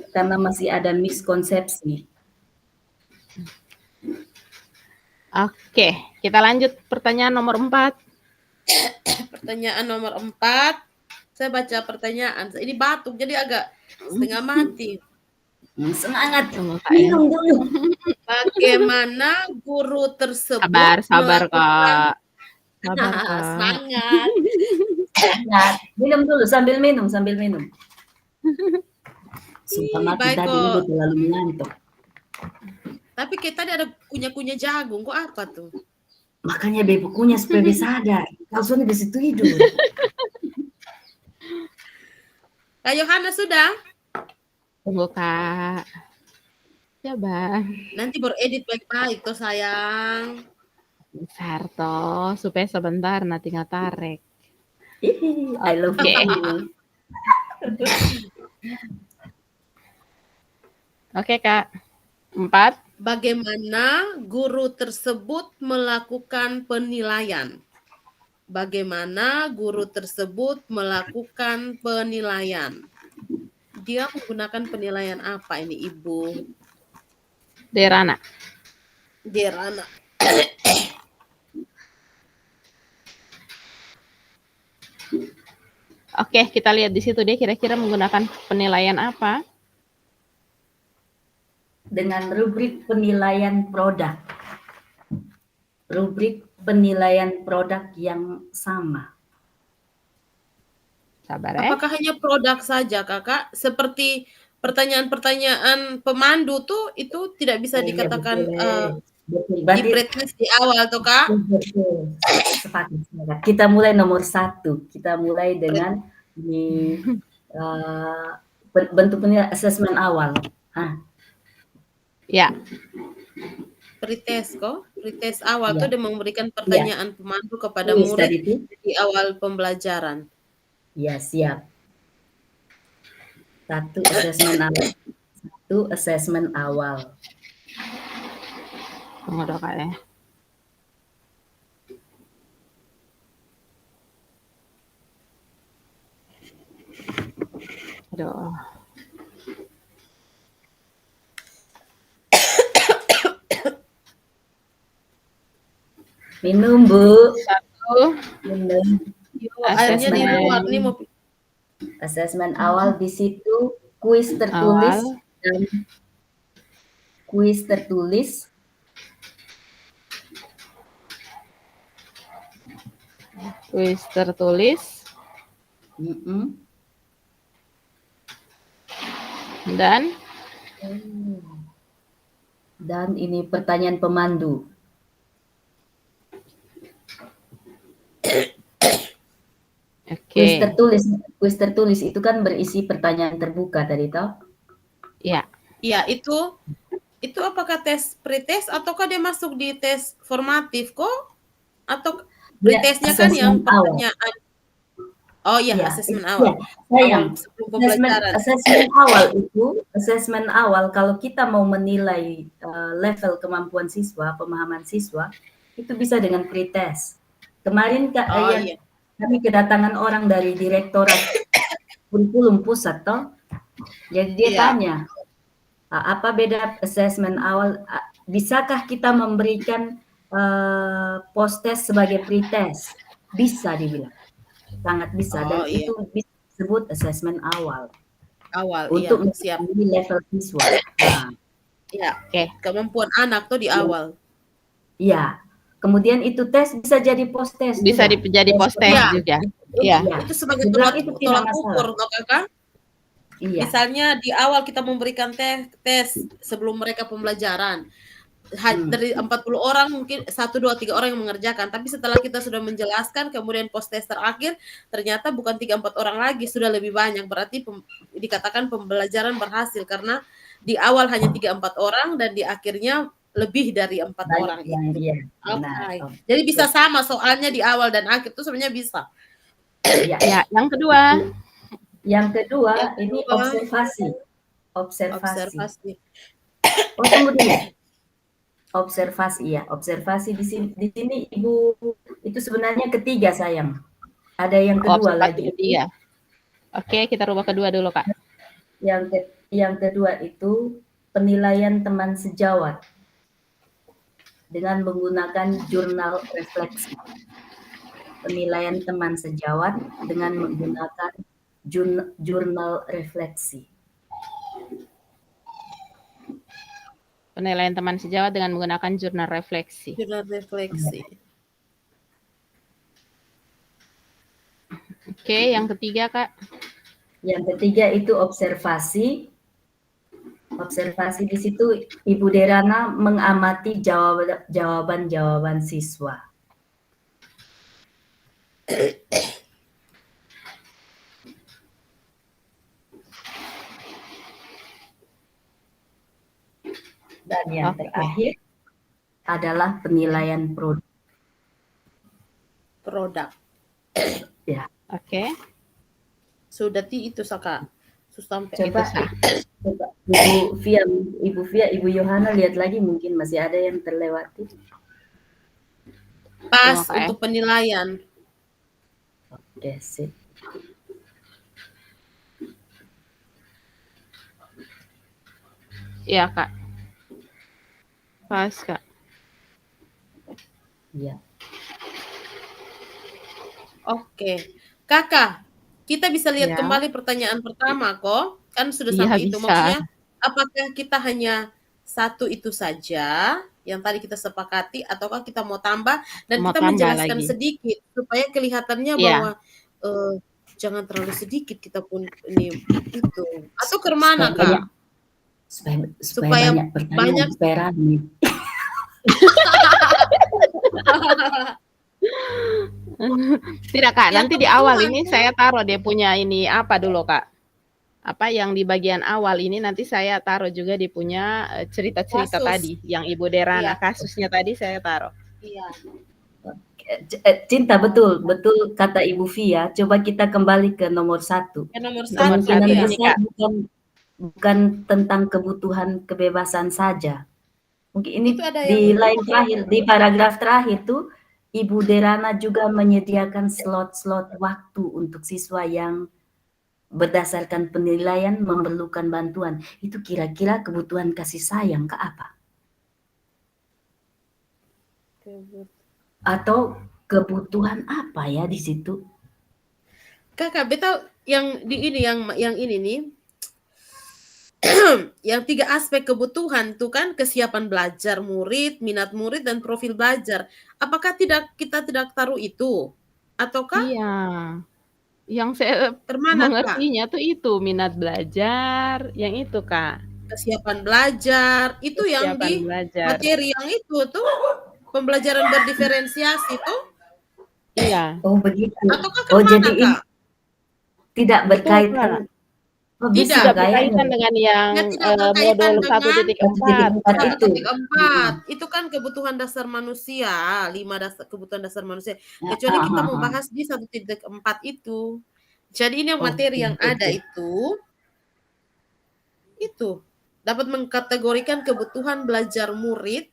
Karena masih ada miskonsepsi. Oke, kita lanjut pertanyaan nomor 4. Pertanyaan nomor 4. Saya baca pertanyaan. Ini batuk jadi agak setengah mati. Semangat. Tunggu, Kak, ya. Minum dulu. Bagaimana guru tersebut Sabar, Kak. Sabar, Kak. Semangat. Minum dulu sambil minum. Sumpah mati baik tadi kok. ini terlalu mengantuk. Tapi kita tadi ada kunyah-kunyah jagung. Kok apa tuh? Makanya Bebe kunyah supaya bisa sadar. Kalau soalnya di situ hidup. Kak Yohana sudah? Tunggu, Kak. Sabar. Nanti baru edit baik-baik tuh sayang. Bentar toh, supaya sebentar nanti ngatarik. I love you. Oke, Kak. 4. Bagaimana guru tersebut melakukan penilaian? Bagaimana guru tersebut melakukan penilaian? Dia menggunakan penilaian apa ini, Ibu Derana. Oke, kita lihat di situ dia kira-kira menggunakan penilaian apa? Dengan rubrik penilaian produk. Rubrik penilaian produk yang sama. Sabar ya. Apakah hanya produk saja, Kakak? Seperti pertanyaan-pertanyaan pemandu tuh itu tidak bisa dikatakan di pretest di awal tuh, Kak? Betul. Sepakat. Kita mulai nomor 1. Kita mulai dengan ini bentuk penilaian asesmen awal. Ya. Pretest kok. Pretest awal tuh dia memberikan pertanyaan pemandu kepada Kuis murid itu di awal pembelajaran. Ya, siap. 1 asesmen awal. Tunggu dong, Kak ya. Aduh. Minum, Bu. 1. Minum. Airnya di luar nih mau. Asesmen awal di situ kuis tertulis dan kuis tertulis. Kuis tertulis. Dan ini pertanyaan pemandu. Oke. Kuis tertulis itu kan berisi pertanyaan terbuka tadi toh? Iya. Iya, itu apakah tes pretest ataukah dia masuk di tes formatif kok? Atau pretestnya kan yang pertanyaan. Oh iya, asesmen awal. Sebelum pembelajaran. Asesmen awal kalau kita mau menilai level kemampuan siswa, pemahaman siswa, itu bisa dengan pretest. Kemarin kami kedatangan orang dari Direktorat Kurikulum Pusat toh. Jadi dia tanya, apa beda asesmen awal? Bisakah kita memberikan post-test sebagai pretest? Bisa dibilang. Sangat bisa dan itu bisa disebut asesmen awal. Untuk menilai level siswa. Kemampuan anak tuh di awal. Iya. Kemudian itu tes bisa jadi post test. Bisa jadi post test juga. Iya. Itu sebagai tolak ukur, Kakak. Iya. Misalnya di awal kita memberikan tes sebelum mereka pembelajaran. dari 40 orang mungkin 1, 2, 3 orang yang mengerjakan, tapi setelah kita sudah menjelaskan kemudian post test terakhir ternyata bukan 3, 4 orang lagi, sudah lebih banyak. Berarti dikatakan pembelajaran berhasil karena di awal hanya 3, 4 orang dan di akhirnya lebih dari 4 orang yang itu. dia. Okay. Jadi bisa sama soalnya di awal dan akhir itu sebenarnya bisa. Ya, yang kedua. Yang kedua ini observasi. Oh, tunggu dulu. Observasi ya, observasi di sini Ibu itu sebenarnya ketiga sayang. Ada yang kedua lagi. Ketiga. Oke, kita rubah kedua dulu Kak. Yang kedua itu penilaian teman sejawat dengan menggunakan jurnal refleksi. Penilaian teman sejawat dengan menggunakan jurnal refleksi. Penilaian teman sejawat dengan menggunakan jurnal refleksi. Jurnal refleksi. Oke, yang ketiga Kak. Yang ketiga itu observasi. Observasi di situ Ibu Derana mengamati jawaban-jawaban siswa. Dan yang terakhir adalah penilaian produk. Ya. Oke. Sudah itu Saka. Coba Ibu Via, Ibu Yohana lihat lagi mungkin masih ada yang terlewati. Pas untuk penilaian. Oke, sip. Iya Kak. Pas Kak. Iya. Oke. Kakak, kita bisa lihat kembali pertanyaan pertama kok. Kan sudah sampai itu. Maksudnya, apakah kita hanya satu itu saja yang tadi kita sepakati, ataukah kita mau tambah dan kita menjelaskan sedikit supaya kelihatannya bahwa jangan terlalu sedikit kita pun ini itu. Atau ke mana Kak? Supaya banyak pertanyaan. Tidak Kak, nanti di awal ini saya taruh dia punya ini apa dulu Kak. Apa yang di bagian awal ini nanti saya taruh juga di punya cerita-cerita tadi yang Ibu Derana kasusnya tadi saya taruh. Iya. Cinta betul kata Ibu Via. Coba kita kembali ke nomor 1. Nomor 1 Kemungkinan besar bukan tentang kebutuhan kebebasan saja. Mungkin ini di line terakhir, di paragraf terakhir tuh Ibu Derana juga menyediakan slot-slot waktu untuk siswa yang berdasarkan penilaian memerlukan bantuan. Itu kira-kira kebutuhan kasih sayang ke apa? Atau kebutuhan apa ya di situ? Kakak, beta yang di ini yang ini nih. Yang 3 aspek kebutuhan tuh kan kesiapan belajar murid, minat murid dan profil belajar. Apakah kita tidak taruh itu? Ataukah? Iya. Yang saya mengertinya tuh itu minat belajar, yang itu Kak. Kesiapan belajar, itu yang di materi yang itu tuh pembelajaran berdiferensiasi tuh. Iya. Oh begitu. Ataukah kemana Kak? Tidak berkaitan. Tidak berkaitan dengan yang modul 1.4. 1.4 itu kan kebutuhan dasar manusia, 5 kebutuhan dasar manusia. Kecuali kita mau bahas di 1.4 itu. Jadi ini yang materi yang ada itu dapat mengkategorikan kebutuhan belajar murid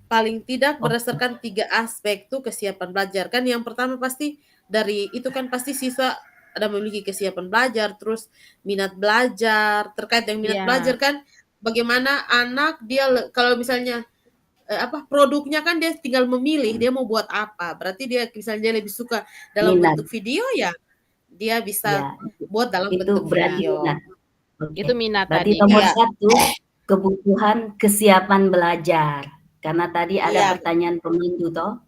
paling tidak berdasarkan 3 aspek tuh kesiapan belajar. Kan yang pertama pasti dari itu kan pasti siswa ada memiliki kesiapan belajar, terus minat belajar. Terkait dengan minat belajar kan bagaimana anak dia kalau misalnya produknya kan dia tinggal memilih dia mau buat apa. Berarti dia misalnya dia lebih suka dalam bentuk video ya dia bisa buat dalam bentuk video. Itu minat berarti tadi. Nomor 1 kebutuhan kesiapan belajar. Karena tadi ada pertanyaan pemandu toh.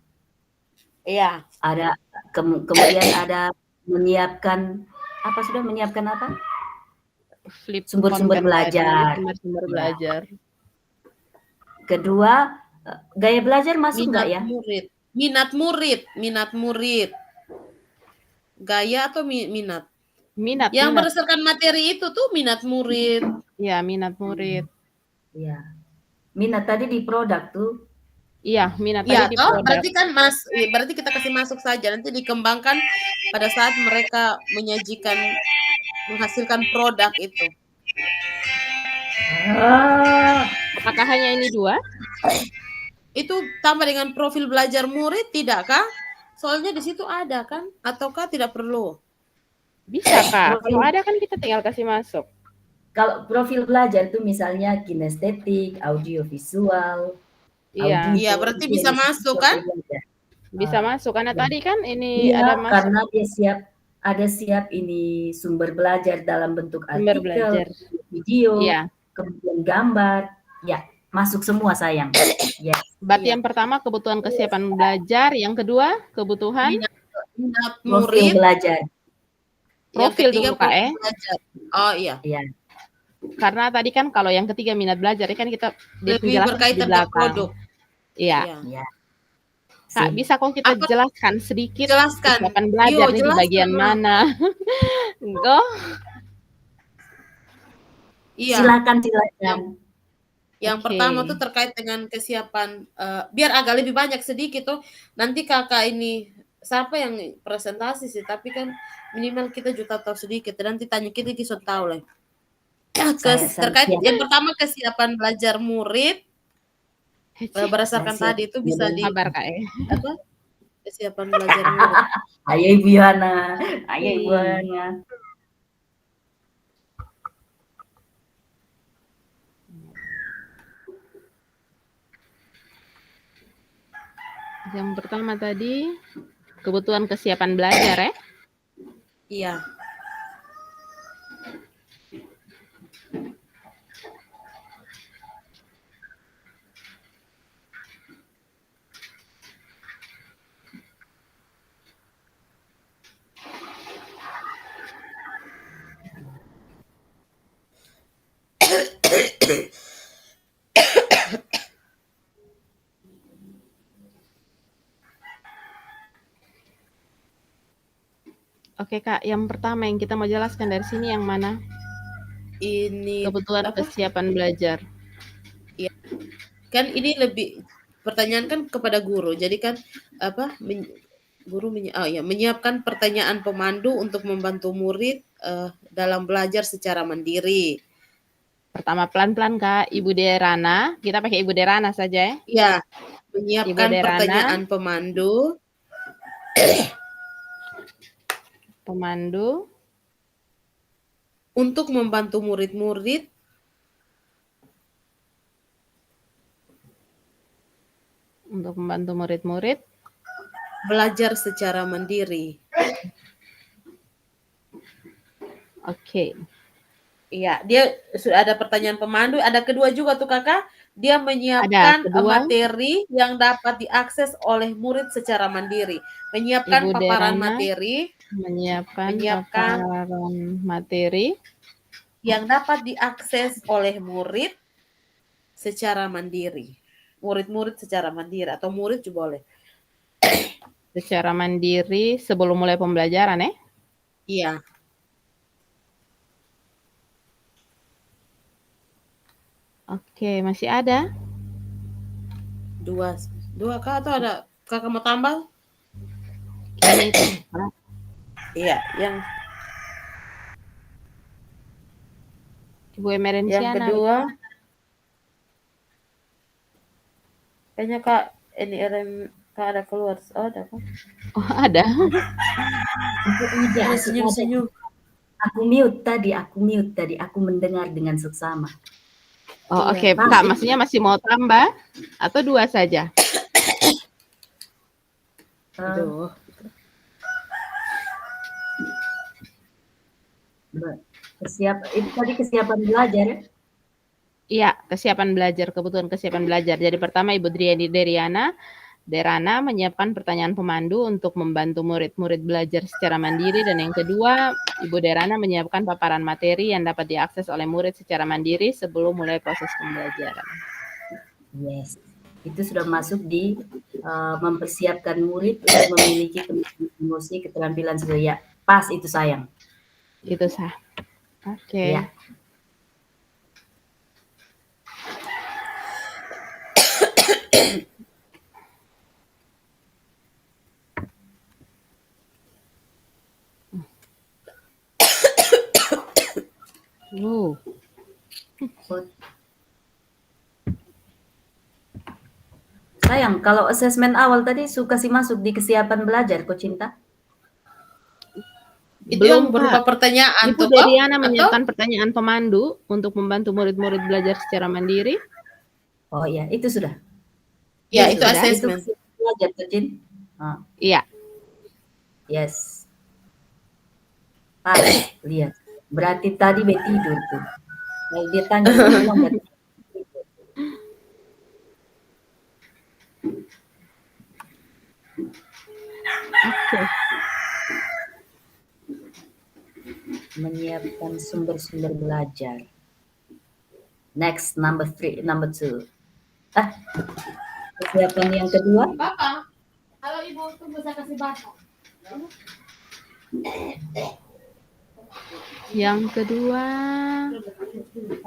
Iya. Ada kemudian ada menyiapkan apa? Sumber-sumber belajar. Sumber belajar. Kedua, gaya belajar masuk nggak ya? Minat murid. Gaya atau minat? Minat. Yang berdasarkan materi itu tuh minat murid. Iya, minat murid. Iya. Minat tadi di produk tuh. Iya, minat tadi di produk. Berarti kan berarti kita kasih masuk saja, nanti dikembangkan pada saat mereka menghasilkan produk itu. Apakah hanya ini 2? Itu tambah dengan profil belajar murid, tidakkah? Soalnya di situ ada kan? Ataukah tidak perlu? Bisa, Kak. Kalau ada kan kita tinggal kasih masuk. Kalau profil belajar itu misalnya kinestetik, audiovisual, Iya, berarti bisa masuk kan? Bisa masuk karena tadi kan ini ada masuk. Karena dia ada siap ini sumber belajar dalam bentuk artikel, video, kemudian gambar, ya masuk semua sayang. Ya. Berarti yang pertama kebutuhan kesiapan belajar, yang kedua kebutuhan minat profil murid belajar. Profil dulu Kak belajar. Oh iya. Karena tadi kan kalau yang ketiga minat belajar kan kita lebih berkaitan dengan produk. Iya. Kak, bisa kok kita jelaskan sedikit kesiapan belajar di bagian mana? Enggak? Iya. Silakan. Yang pertama tuh terkait dengan kesiapan, biar agak lebih banyak sedikit tuh. Nanti kakak ini siapa yang presentasi sih, tapi kan minimal kita juga tahu sedikit. Nanti tanya kita tahu lah. Terkait yang pertama kesiapan belajar murid berdasarkan tadi itu bisa kabar Kak apa? Kesiapan belajar murid. Ayo Ibu Yana. Yang pertama tadi kebutuhan kesiapan belajar ya? Iya. Oke Kak, yang pertama yang kita mau jelaskan dari sini yang mana? Ini kebutuhan kesiapan belajar. Iya. Kan ini lebih pertanyaan kan kepada guru. Jadi kan guru menyiapkan pertanyaan pemandu untuk membantu murid dalam belajar secara mandiri. Pertama pelan-pelan Kak, Ibu Derana. Kita pakai Ibu Derana saja ya. Iya, menyiapkan pertanyaan pemandu. Untuk membantu murid-murid belajar secara mandiri. Oke. Iya, dia sudah ada pertanyaan pemandu, ada kedua juga tuh Kakak, dia menyiapkan materi yang dapat diakses oleh murid secara mandiri. Menyiapkan Ibu paparan Derana, materi, menyiapkan paparan materi yang dapat diakses oleh murid secara mandiri. Murid-murid secara mandiri atau murid juga boleh. Secara mandiri sebelum mulai pembelajaran ya? Iya. Oke, masih ada? Dua Kak atau ada Kakak mau tambah? Iya, yang Ibu Emerensiana. Yang kedua, kayaknya Kak ini Kak ada keluar. Oh, ada Kak. Oh, ada. Senyum-senyum. Aku mute tadi. Aku mendengar dengan seksama. Oh, oke. Kak, maksudnya masih mau tambah atau 2 saja? Aduh. Itu tadi kesiapan belajar ya? Iya, kesiapan belajar, kebutuhan kesiapan belajar. Jadi pertama Ibu Derana menyiapkan pertanyaan pemandu untuk membantu murid-murid belajar secara mandiri, dan yang kedua Ibu Derana menyiapkan paparan materi yang dapat diakses oleh murid secara mandiri sebelum mulai proses pembelajaran. Yes, itu sudah masuk di mempersiapkan murid untuk memiliki emosi, keterampilan sesuai. Ya, pas itu sayang. Itu sah. Oke. Ya. Wow. Sayang, kalau asesmen awal tadi suka sih masuk di kesiapan belajar, Ko Cinta? Itu Belum, yang berupa Kak. pertanyaan Itu toh? Deriana Atau? menyiapkan pertanyaan pemandu untuk membantu murid-murid belajar secara mandiri. Oh iya, itu sudah. Ya, Itu itu sudah. Itu asesmen. kesiapan belajar, Ko Cin? Iya. Yes. Lihat. Berarti tadi dia tidur tuh. Kalau dia tanya ulang berarti tidur. Oke. Menyiapkan sumber-sumber belajar. Next, number 2. Kesiapan yang kedua. Bapak, halo Ibu, tunggu saya kasih bapak. Yang kedua,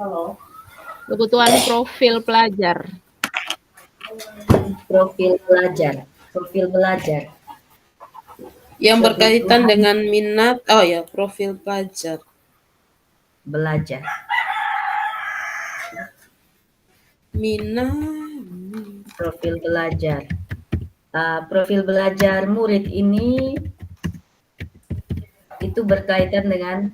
Halo. kebutuhan profil pelajar. Profil belajar. Profil belajar. Yang berkaitan dengan minat, oh ya, profil pelajar. Belajar. Minat. Profil belajar. Profil belajar murid ini itu berkaitan dengan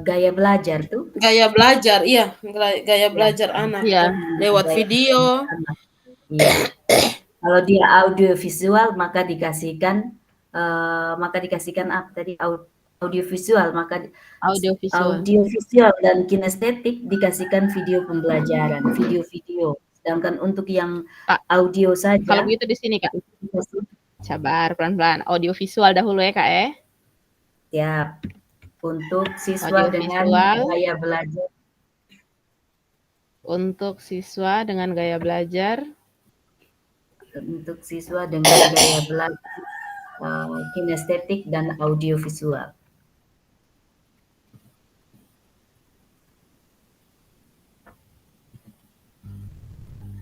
gaya belajar tuh. Gaya belajar, iya, gaya belajar anak. Iya. Lewat video. Iya. Kalau dia audio visual maka dikasihkan apa tadi, audio visual, maka Audio visual. audio visual dan kinestetik dikasihkan video pembelajaran, video-video. Sedangkan untuk yang Kak, audio saja, kalau begitu di sini, Kak. Sabar, pelan-pelan. Audio visual dahulu ya, Kak, ya. siap. Untuk siswa Audio dengan visual. gaya belajar. Untuk siswa dengan gaya belajar. Untuk siswa dengan gaya belajar kinestetik dan audio visual.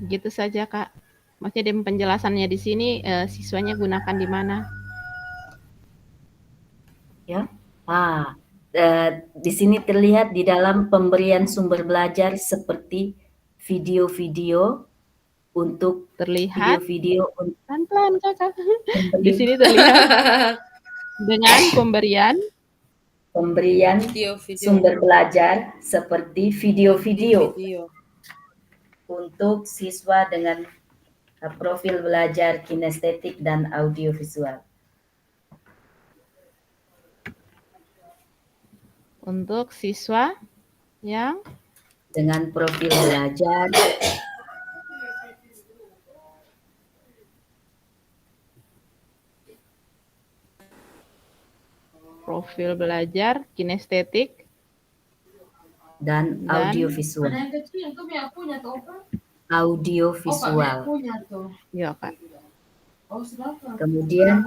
Gitu saja, Kak. Maksudnya di penjelasannya di sini siswanya gunakan di mana? Ya. Di sini terlihat di dalam pemberian sumber belajar seperti video-video untuk Terlihat video-video untuk pelan-pelan, Kakak. Di sini terlihat dengan pemberian Video. sumber belajar seperti video-video Video. untuk siswa dengan profil belajar kinestetik dan audiovisual. Untuk siswa yang dengan profil belajar kinestetik dan audiovisual. Audiovisual. Ya, Kak. Kemudian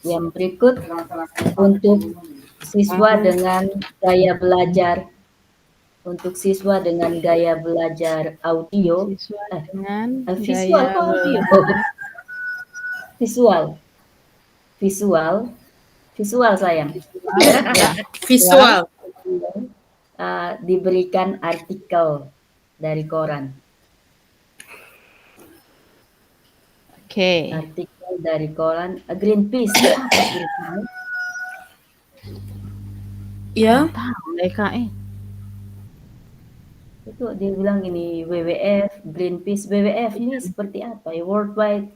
yang berikut untuk siswa dengan gaya belajar. Untuk siswa dengan gaya belajar audio, visual kok audio? Visual sayang. Visual. Diberikan artikel dari koran. Oke. Artikel dari koran Greenpeace. Ya. Itu dia bilang ini WWF, Greenpeace. WWF ini seperti apa ya? Worldwide.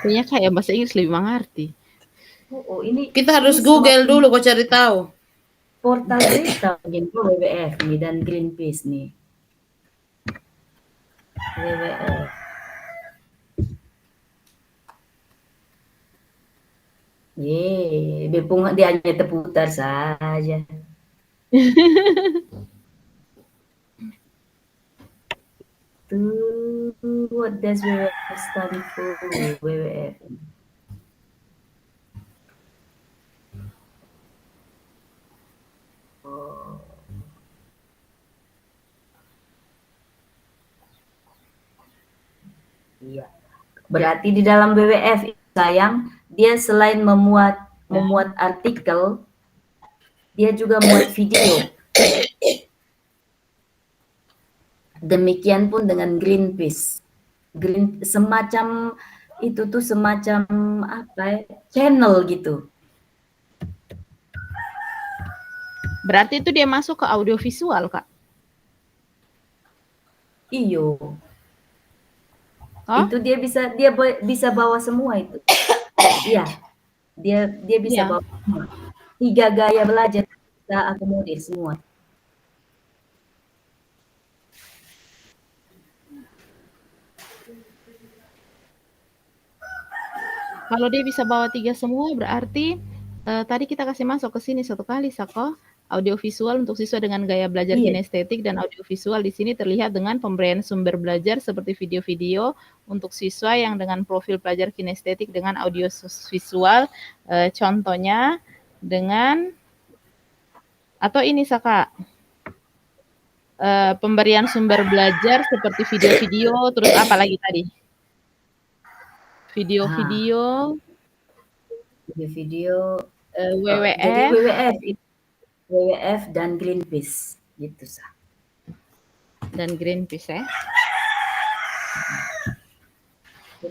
Kayaknya kayak bahasa Inggris lebih mengerti. Oh, ini kita harus Google dulu kok cari tahu. Portal berita WWF nih dan Greenpeace nih. WWF. Dia hanya terputar saja. What does WWF stand for? WWF. Iya. Berarti di dalam WWF sayang, dia selain memuat artikel, dia juga muat video. Demikian pun dengan Greenpeace. Semacam itu tuh semacam apa ya, channel gitu. Berarti itu dia masuk ke audiovisual, Kak? Iyo. Oh? Itu dia bisa bawa semua itu. Iya. Dia bisa bawa semua. 3 gaya belajar kita akomodir semua. Kalau dia bisa bawa 3 semua berarti tadi kita kasih masuk ke sini 1 kali, Sako. Audiovisual untuk siswa dengan gaya belajar kinestetik dan audiovisual di sini terlihat dengan pemberian sumber belajar seperti video-video untuk siswa yang dengan profil pelajar kinestetik dengan audiovisual, contohnya dengan atau ini Saka, pemberian sumber belajar seperti video-video, terus apa lagi tadi? Video-video, WWF. Jadi WWF dan Greenpeace gitu Sa. Dan Greenpeace ya.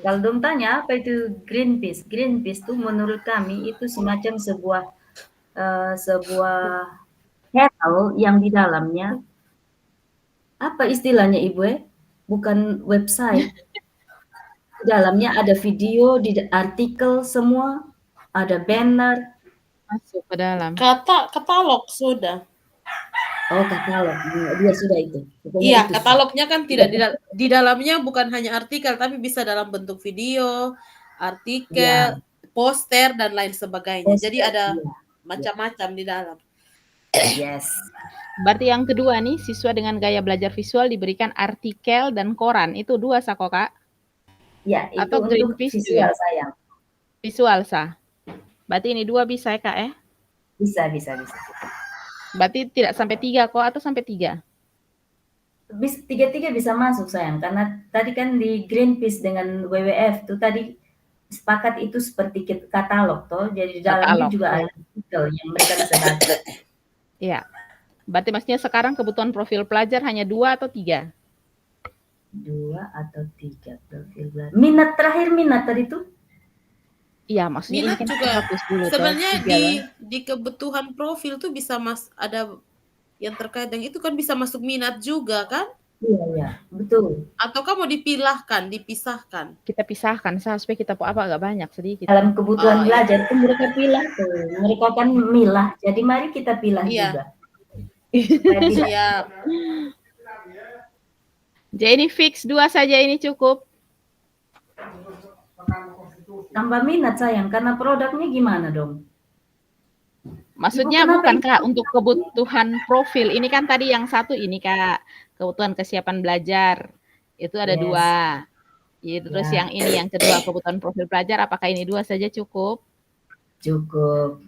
Kalau dong tanya apa itu Greenpeace? Greenpeace tuh menurut kami itu semacam sebuah channel yang di dalamnya apa istilahnya Ibu bukan website. Di dalamnya ada video, di artikel semua, ada banner. Masuk ke dalam. Katalog sudah. Oh, katalog. Dia sudah itu. Iya, katalognya kan tidak di dalamnya bukan hanya artikel, tapi bisa dalam bentuk video, artikel, poster, dan lain sebagainya. Jadi ada macam-macam di dalam. Yes. Berarti yang kedua nih, siswa dengan gaya belajar visual diberikan artikel dan koran. Itu 2, Sako, Kak? Ya, itu atau untuk Greenpeace visual juga? sayang. Visual, Sa. Berarti ini 2 bisa ya, Kak ya? Bisa. Berarti tidak sampai 3 kok atau sampai 3? Tiga-tiga bisa masuk sayang, karena tadi kan di Greenpeace dengan WWF tuh tadi sepakat itu seperti katalog toh, jadi di dalamnya juga ada artikel yang mereka bisa baca. Iya. Berarti maksudnya sekarang kebutuhan profil pelajar hanya 2 atau 3? 2 atau 3 profil belajar. Minat tadi tuh? Iya, maksudnya minat ini kan juga. Dulu, sebenarnya di kebutuhan profil tuh bisa ada yang terkait dengan itu kan bisa masuk minat juga kan? Iya, betul. Ataukah mau dipisahkan? Kita pisahkan, supaya kita agak banyak sedikit. Dalam kebutuhan belajar itu mereka pilih tuh, mereka kan milah. Jadi mari kita pilih juga. Siap. Jadi ini fix 2 saja ini cukup. Tambah minat sayang, karena produknya gimana dong? Maksudnya bukan Kak, untuk kebutuhan profil. Ini kan tadi yang satu ini Kak, kebutuhan kesiapan belajar. Itu ada 2. Ya, terus yang ini yang kedua kebutuhan profil pelajar, apakah ini 2 saja cukup? Cukup.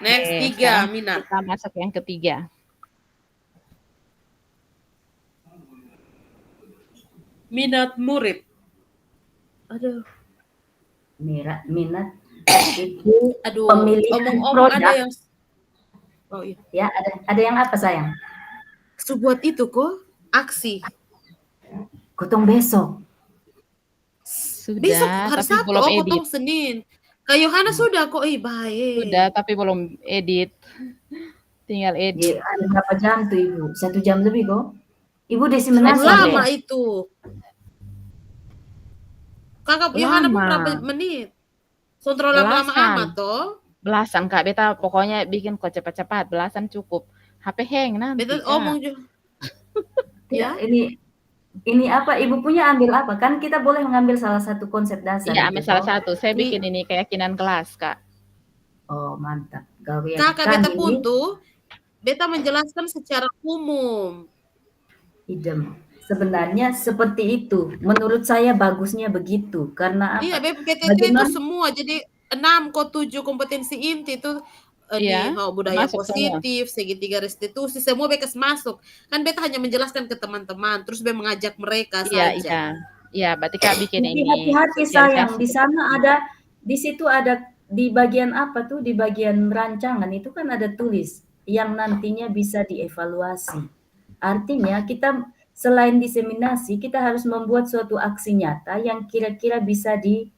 Next 3 minat. Kita masuk yang ketiga. Minat murid. Aduh. Minat itu pemilihan produk. Ada yang ya, ada yang apa sayang? Sebuat itu kok aksi. Kotong besok. Sudah, besok hari tapi Sabtu, belum edit. Kotong Senin. Kak Yohana sudah kok, baik. Sudah, tapi belum edit. Tinggal edit. Ada berapa jam tuh Ibu? 1 jam lebih kok. Ibu diseminasi. Lama itu. Kakak Yohana pun berapa menit? Kontrol lama amat toh. Belasan Kak, beta pokoknya bikin kok cepat-cepat, belasan cukup. HP hang nanti. Beta omong juga. Ya, ini Ini apa, Ibu punya ambil apa? Kan kita boleh mengambil salah satu konsep dasar Iya, itu ambil salah toh. satu. Saya bikin ini keyakinan kelas, Kak. Oh, mantap. Kalau yang Kakak kami beta pun ini tuh, beta menjelaskan secara umum. idem. Sebenarnya seperti itu. Menurut saya bagusnya begitu. Karena Iya, apa? BPPT itu Bagaimana? semua jadi 6 kok 7 kompetensi inti itu Iya, budaya masuk semua. positif, segitiga restitusi, semua bekas masuk. Kan beta hanya menjelaskan ke teman-teman, terus beta mengajak mereka Iya, saja. iya. Iya, berarti Kak bikin Tapi ini hati-hati sayang. sosialisasi Di sana seperti ada, di situ ada, di bagian apa tuh? Di bagian rancangan itu kan ada tulis yang nantinya bisa dievaluasi. Artinya kita selain diseminasi, kita harus membuat suatu aksi nyata yang kira-kira bisa di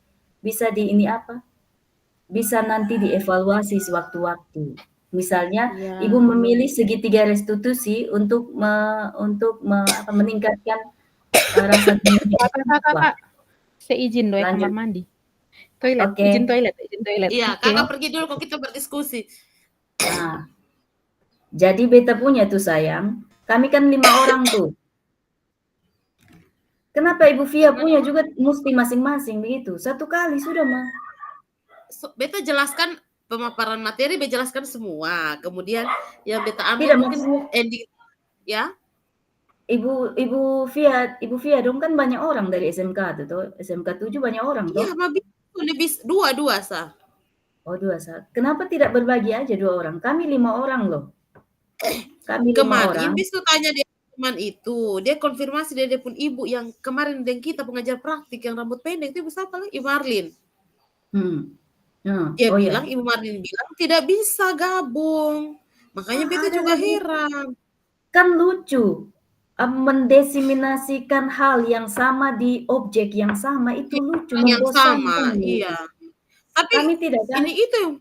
ini apa? Bisa nanti dievaluasi sewaktu-waktu. Misalnya, Iya. Ibu memilih segitiga restitusi untuk meningkatkan rasa tanggung jawab Kakak, siswa. Kak. Saya izin doi kamar Lanjut. mandi. Toilet, Oke. izin toilet, izin toilet. Iya, Oke. kakak pergi dulu kok kita berdiskusi. Nah, jadi beta punya tuh sayang, kami kan 5 orang tuh. Kenapa Ibu Fia punya juga mesti masing-masing begitu? Satu kali sudah mah. Beta jelaskan pemaparan materi, beta jelaskan semua. Kemudian yang beta ambil Tidak mungkin maksudnya ending, ya. Ibu Fia dong kan banyak orang dari SMK tuh toh. SMK 7 banyak orang toh. Iya, lebih dua sah. Oh 2 Kenapa tidak berbagi aja 2 orang? Kami 5 orang loh. Kami 5 Kemarin orang. bisa tanya dia teman itu, dia konfirmasi dari dia pun ibu yang kemarin dengan kita pengajar praktik yang rambut pendek itu siapa lagi? Ibu Marlin. Dia Oh bilang, ya. Ibu Marlin bilang tidak bisa gabung. Makanya beta Ada juga lagi. heran. Kan lucu. Mendesiminasikan hal yang sama di objek yang sama itu lucu, Yang sama, membosankan. iya. Tapi Kami tidak kan? ini itu yang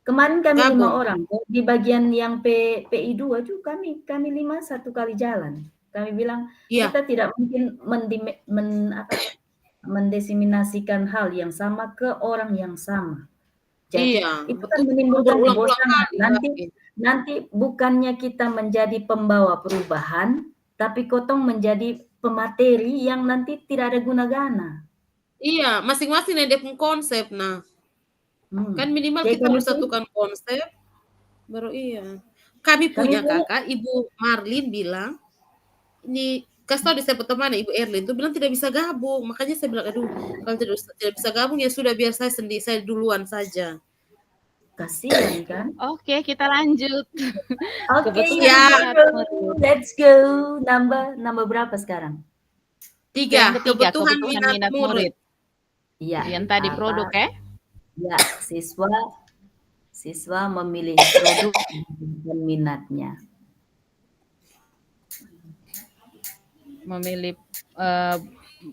Kemarin kami 5 gabung. orang di bagian yang PI 2 juga kami 5 satu kali jalan. Kami bilang Iya. kita tidak mungkin mendesiminasikan hal yang sama ke orang yang sama. Jadi Iya, itu kan betul. menimbulkan Berulang-ulang kebosanan. kali. Nanti bukannya kita menjadi pembawa perubahan, tapi kotong menjadi pemateri yang nanti tidak ada guna-gana. Iya, masing-masing ada pun konsep. Nah, kan minimal Kayak kita kami harus satukan konsep, baru iya. Kami punya kakak, Ibu Marlin bilang, ini kasih tahu di saya teman Ibu Erlin itu bilang tidak bisa gabung. Makanya saya bilang, aduh, kalau tidak bisa gabung ya sudah biar saya sendiri, saya duluan saja. Kasihan kan? Oke, kita lanjut. Oke, ya. Let's go. Nambah berapa sekarang? 3. Yang ketiga, kebutuhan minat murid. Iya. Yang tadi produk ya? Ya, siswa memilih produk dan minatnya. Memilih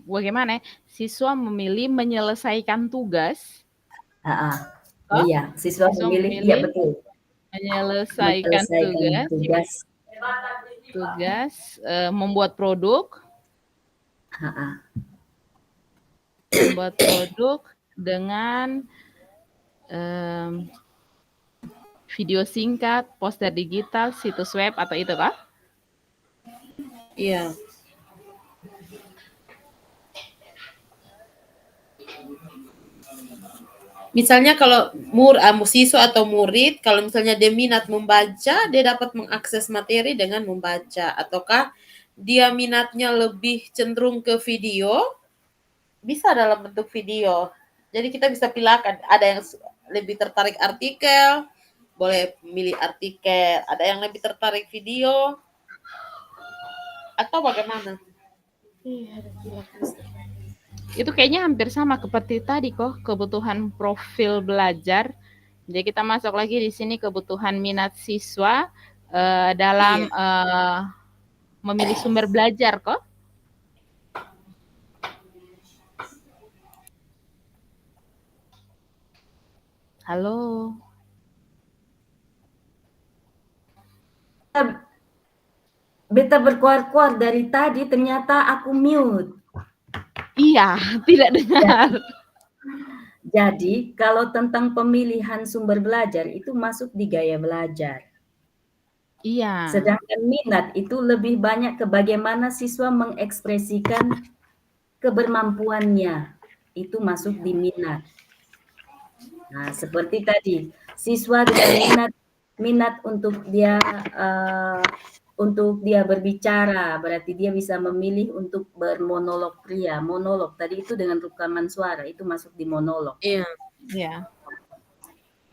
bagaimana? Siswa memilih menyelesaikan tugas. Oh iya, siswa memilih, iya betul. Menyelesaikan tugas, membuat produk. Membuat produk dengan video singkat, poster digital, situs web atau itu kah? Iya. Misalnya kalau siswa atau murid, kalau misalnya dia minat membaca, dia dapat mengakses materi dengan membaca. Ataukah dia minatnya lebih cenderung ke video, bisa dalam bentuk video. Jadi kita bisa pilihkan, ada yang lebih tertarik artikel, boleh milih artikel. Ada yang lebih tertarik video, atau bagaimana? Itu kayaknya hampir sama seperti tadi kok, kebutuhan profil belajar. Jadi kita masuk lagi di sini kebutuhan minat siswa dalam memilih sumber belajar kok. Halo. Beta berkuar-kuar dari tadi, ternyata aku mute. Iya, tidak dengar. Jadi, kalau tentang pemilihan sumber belajar, itu masuk di gaya belajar. Iya. Sedangkan minat itu lebih banyak ke bagaimana siswa mengekspresikan kebermampuannya, itu masuk di minat. Nah, seperti tadi, siswa dengan minat untuk dia berbicara, berarti dia bisa memilih untuk bermonolog pria. Monolog tadi itu dengan rekaman suara, itu masuk di monolog. Iya. Iya.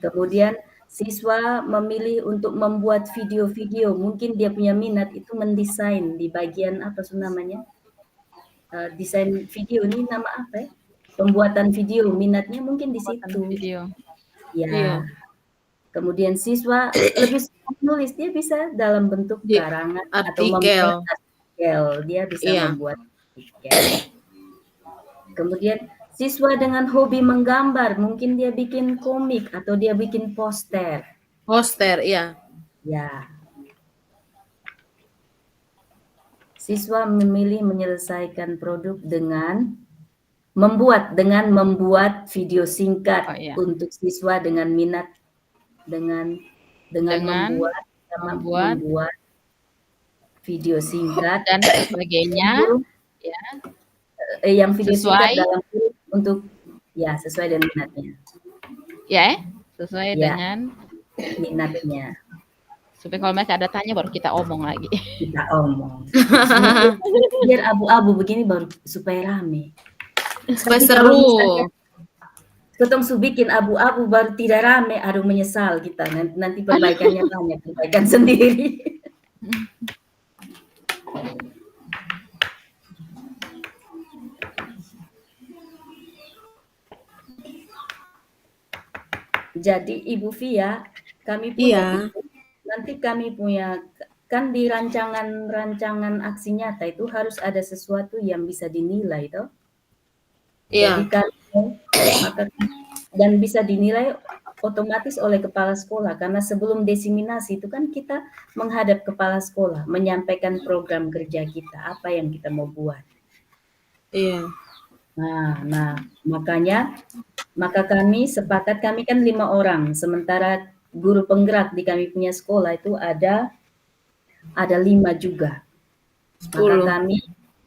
Kemudian siswa memilih untuk membuat video-video, mungkin dia punya minat itu mendesain di bagian apa sih namanya? Desain video ini nama apa ya? Pembuatan video, minatnya mungkin di Pembuatan situ. video. Ya. Iya. Kemudian siswa lebih suka menulis, dia bisa dalam bentuk Di karangan atau artikel. membuat artikel, dia bisa Iya. membuat artikel. Kemudian siswa dengan hobi menggambar, mungkin dia bikin komik atau dia bikin poster. Poster, iya. Ya. Siswa memilih menyelesaikan produk dengan membuat video singkat untuk siswa dengan minat dengan membuat video singkat dan sebagainya, ya. Yang video singkat Sesuai. dalam untuk ya sesuai dengan minatnya. Ya, sesuai dengan minatnya. Supaya kalau mereka ada tanya baru kita omong lagi. Kita omong. Biar abu-abu begini baru supaya rame. Supaya seru. Ketong su bikin abu-abu baru tidak rame, aduh menyesal kita. Nanti perbaikannya banyak, perbaikan sendiri. Jadi Ibu Via, kami punya nanti kami punya kan di rancangan aksi nyata itu harus ada sesuatu yang bisa dinilai toh. Jadi kan dan bisa dinilai otomatis oleh kepala sekolah karena sebelum diseminasi itu kan kita menghadap kepala sekolah, menyampaikan program kerja kita, apa yang kita mau buat. Iya. Nah, maka kami sepakat, kami kan 5 orang, sementara guru penggerak di kami punya sekolah itu ada 5 juga. 10.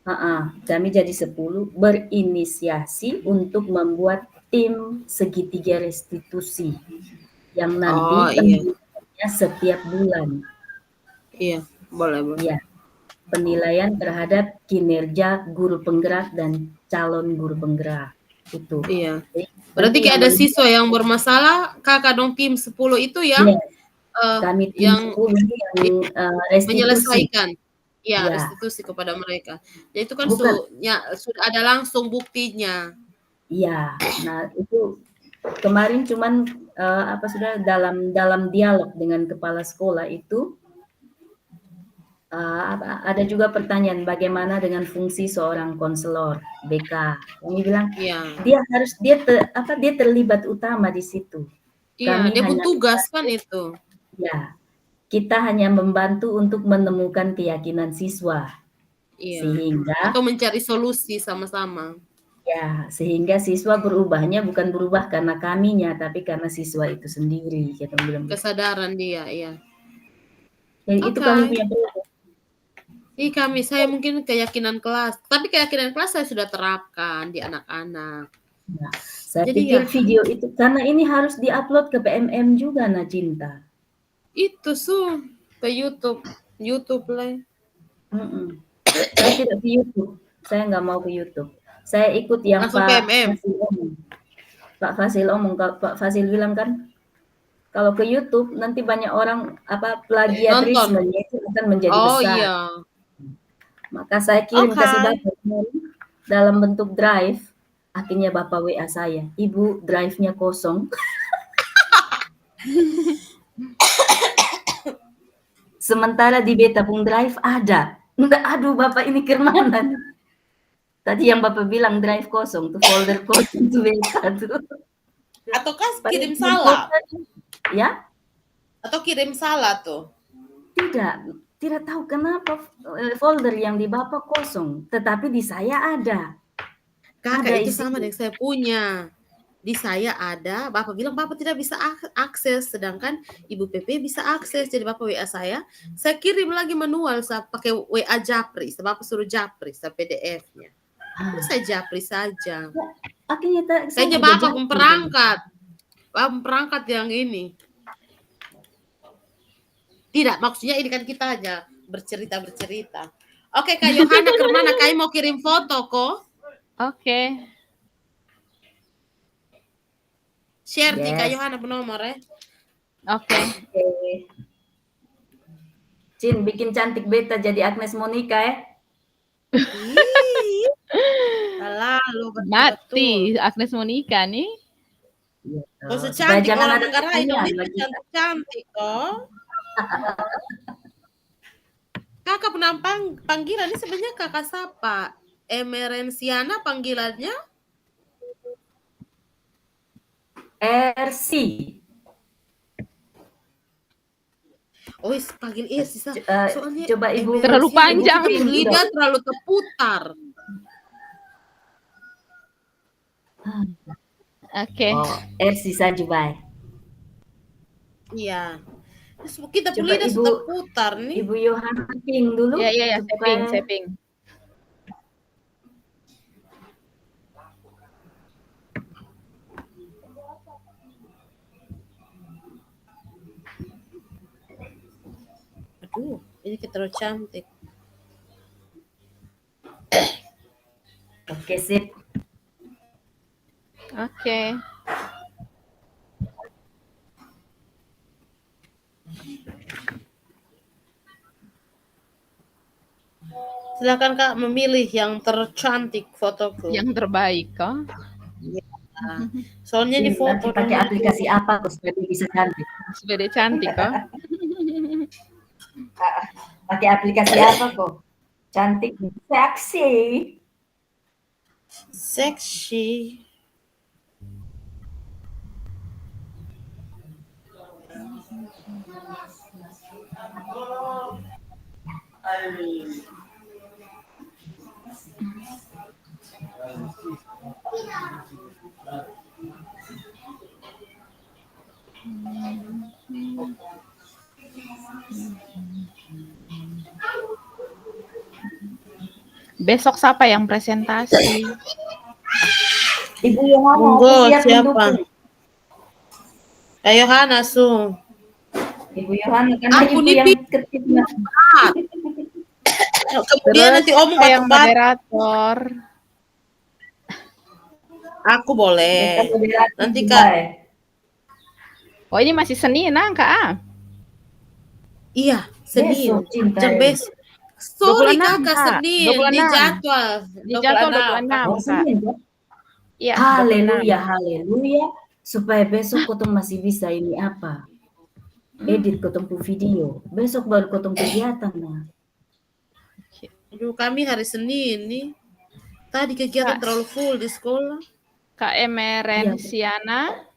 Maka kami jadi 10 berinisiasi untuk membuat tim segitiga restitusi yang nanti penilaiannya setiap bulan. Iya, boleh. Ya, penilaian terhadap kinerja guru penggerak dan calon guru penggerak itu. Iya. Berarti kayak ada siswa yang bermasalah, kakak dong tim 10 itu yang kami tim yang 10 yang restitusi. Menyelesaikan. Ya, restitusi kepada mereka. Ya itu kan sudah ada langsung buktinya. Iya. Nah, itu kemarin cuman sudah dalam dialog dengan kepala sekolah itu ada juga pertanyaan bagaimana dengan fungsi seorang konselor BK. Kami bilang dia terlibat utama di situ. Iya, dia bertugas kan itu. Ya. Kita hanya membantu untuk menemukan keyakinan siswa. Iya. Sehingga atau mencari solusi sama-sama. Ya, sehingga siswa berubahnya bukan berubah karena kaminya, tapi karena siswa itu sendiri. Kita bilang. Kesadaran dia, iya. Jadi itu kami punya saya mungkin keyakinan kelas. Tapi keyakinan kelas saya sudah terapkan di anak-anak. Nah, saya pikir video itu, karena ini harus diupload ke PMM juga, Cinta. Itu ke YouTube lah. Saya tidak ke YouTube. Saya nggak mau ke YouTube. Saya ikut yang langsung Pak Fasil omong. Pak Fasil bilang kan, kalau ke YouTube nanti banyak orang plagiarismenya itu akan menjadi besar. Iya. Maka saya kirim kasih Bapak dalam bentuk drive. Akhirnya Bapak WA saya, Ibu drive-nya kosong. Sementara di beta pun drive ada. Enggak, aduh Bapak ini kemana? Tadi yang Bapak bilang drive kosong, tuh folder kosong tuh beta tuh. Ataukah kirim salah? Ya? Atau kirim salah tuh? Tidak tahu kenapa folder yang di Bapak kosong, tetapi di saya ada. Kakak itu sama dengan saya punya. Di saya ada, Bapak bilang Bapak tidak bisa akses, sedangkan Ibu PP bisa akses. Jadi Bapak WA saya kirim lagi manual, saya pakai WA Japri, Bapak suruh Japri, PDF-nya. Saya Japri saja. Akhirnya Kayaknya Bapak memperangkat yang ini. Tidak, maksudnya ini kan kita aja bercerita. Oke, Kak Yohana kemana? Kak mau kirim foto kok? Oke. Share di Kak Yes. Yohana nomor ya. Oke. Cin, bikin cantik beta jadi Agnes Monica ya. Lalu Mati Agnes Monica nih. Maksud Supaya cantik jangan orang ada Manggarai pertanyaan itu lagi. cantik toh. Kakak penampang panggilan ini sebenarnya kakak siapa? Emerensiana panggilannya? RC. Oh, panggil Irsi. Soalnya coba Ibu terlalu panjang. Lidah terlalu terputar. Oke. Oh, RC saja, bye. Iya. Terus kita Coba lidah Ibu terputar nih. Ibu Yohana ping dulu. Iya, saya ping. Aduh, ini terlalu cantik. Oke, sip. Oke. Silakan Kak memilih yang tercantik fotoku. Yang terbaik kok. Ya. Soalnya di foto pakai aplikasi apa kok supaya bisa cantik? Supaya cantik kok. Pakai aplikasi apa kok? Cantik, seksi. Besok siapa yang presentasi? Ibu Yohana, Monggo, siap siapa? mendukung. Kak Yohana, Ibu Yohana kan aku ibu yang ketiknya. Kemudian nanti Om yang moderator. Aku boleh. Nanti Kak. Oh, ini masih Senin, Kak? Iya, Senin. Jam besok. 26, Sorry Kakak, Senin 26. di jadwal. Di jadwal 26, Kak. Iya, haleluya. Supaya besok kotong masih bisa ini apa? Edit kotong video. Besok baru kotong kegiatan nah. Aduh, kami hari Senin nih. Tadi kegiatan terlalu full di sekolah. Kak Emerensiana.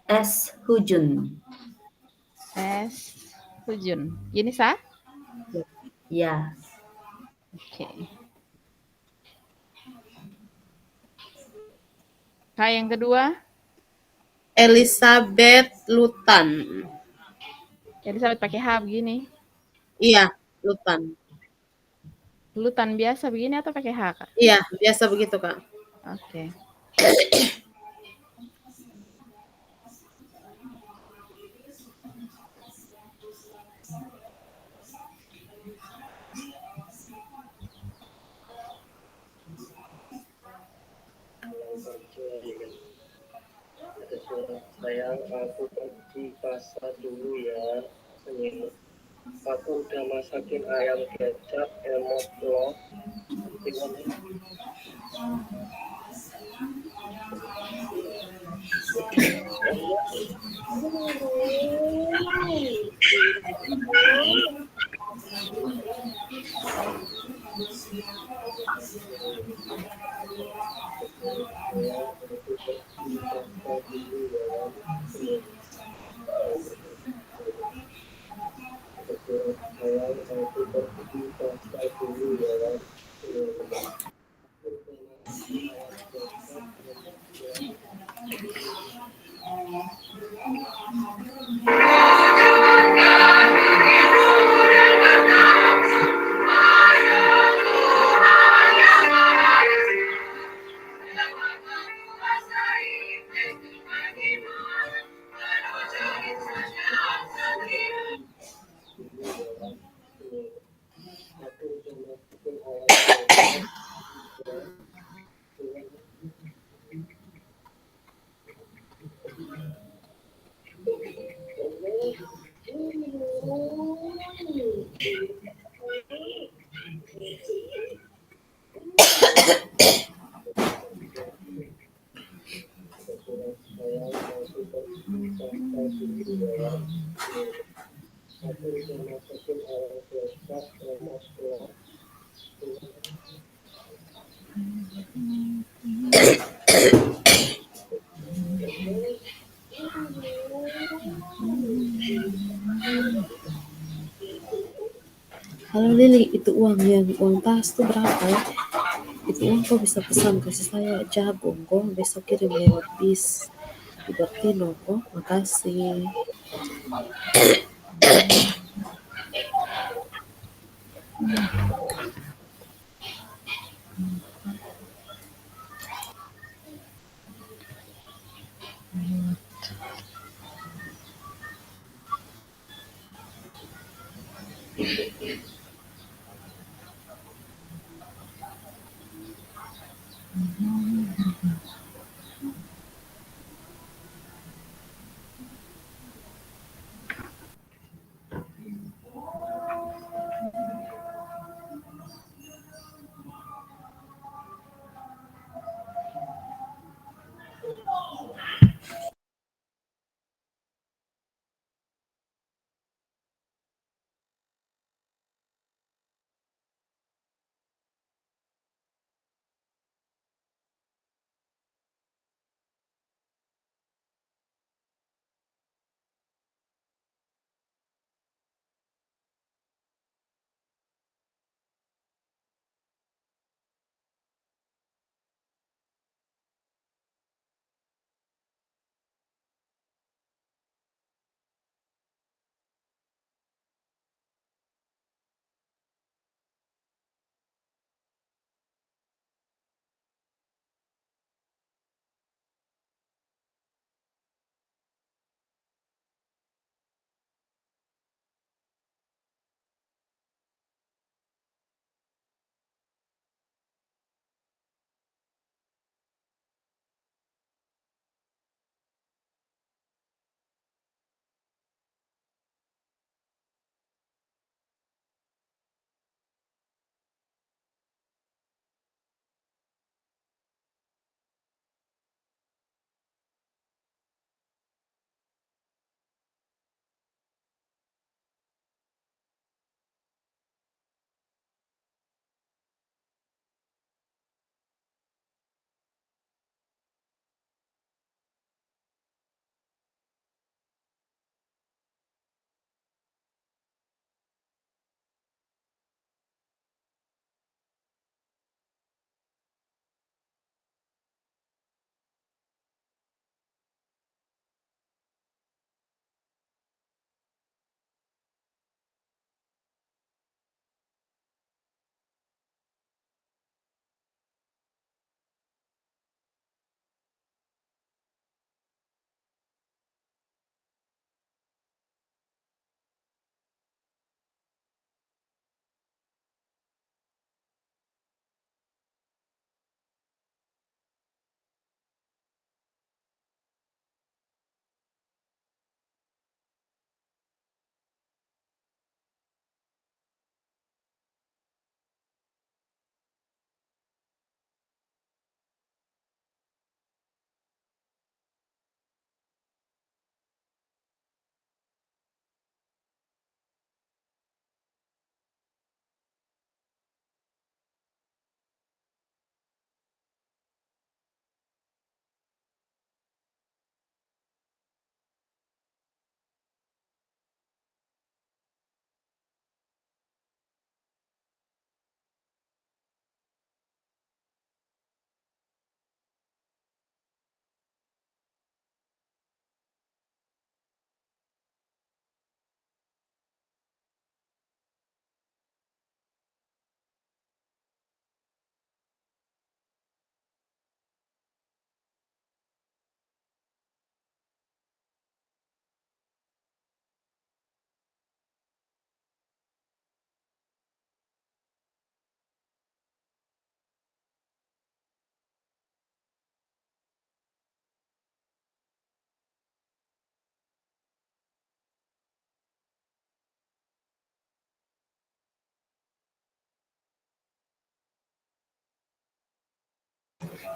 S. Hujun. Ini sah? Ya. Oke. Kak yang kedua? Elizabeth Lutan. Elizabeth pakai H begini? Iya, Lutan. Lutan biasa begini atau pakai H, Kak? Iya, biasa begitu, Kak. Oke. Sayang, aku pergi pasar dulu ya. Senin. Aku udah masakin ayam kecap, emot loh. Halo Lili, itu uang tas tuh berapa ya? Itu uang kok bisa pesan kasih saya jagung kok besok kirim lewat bis di Bertino kok. Makasih.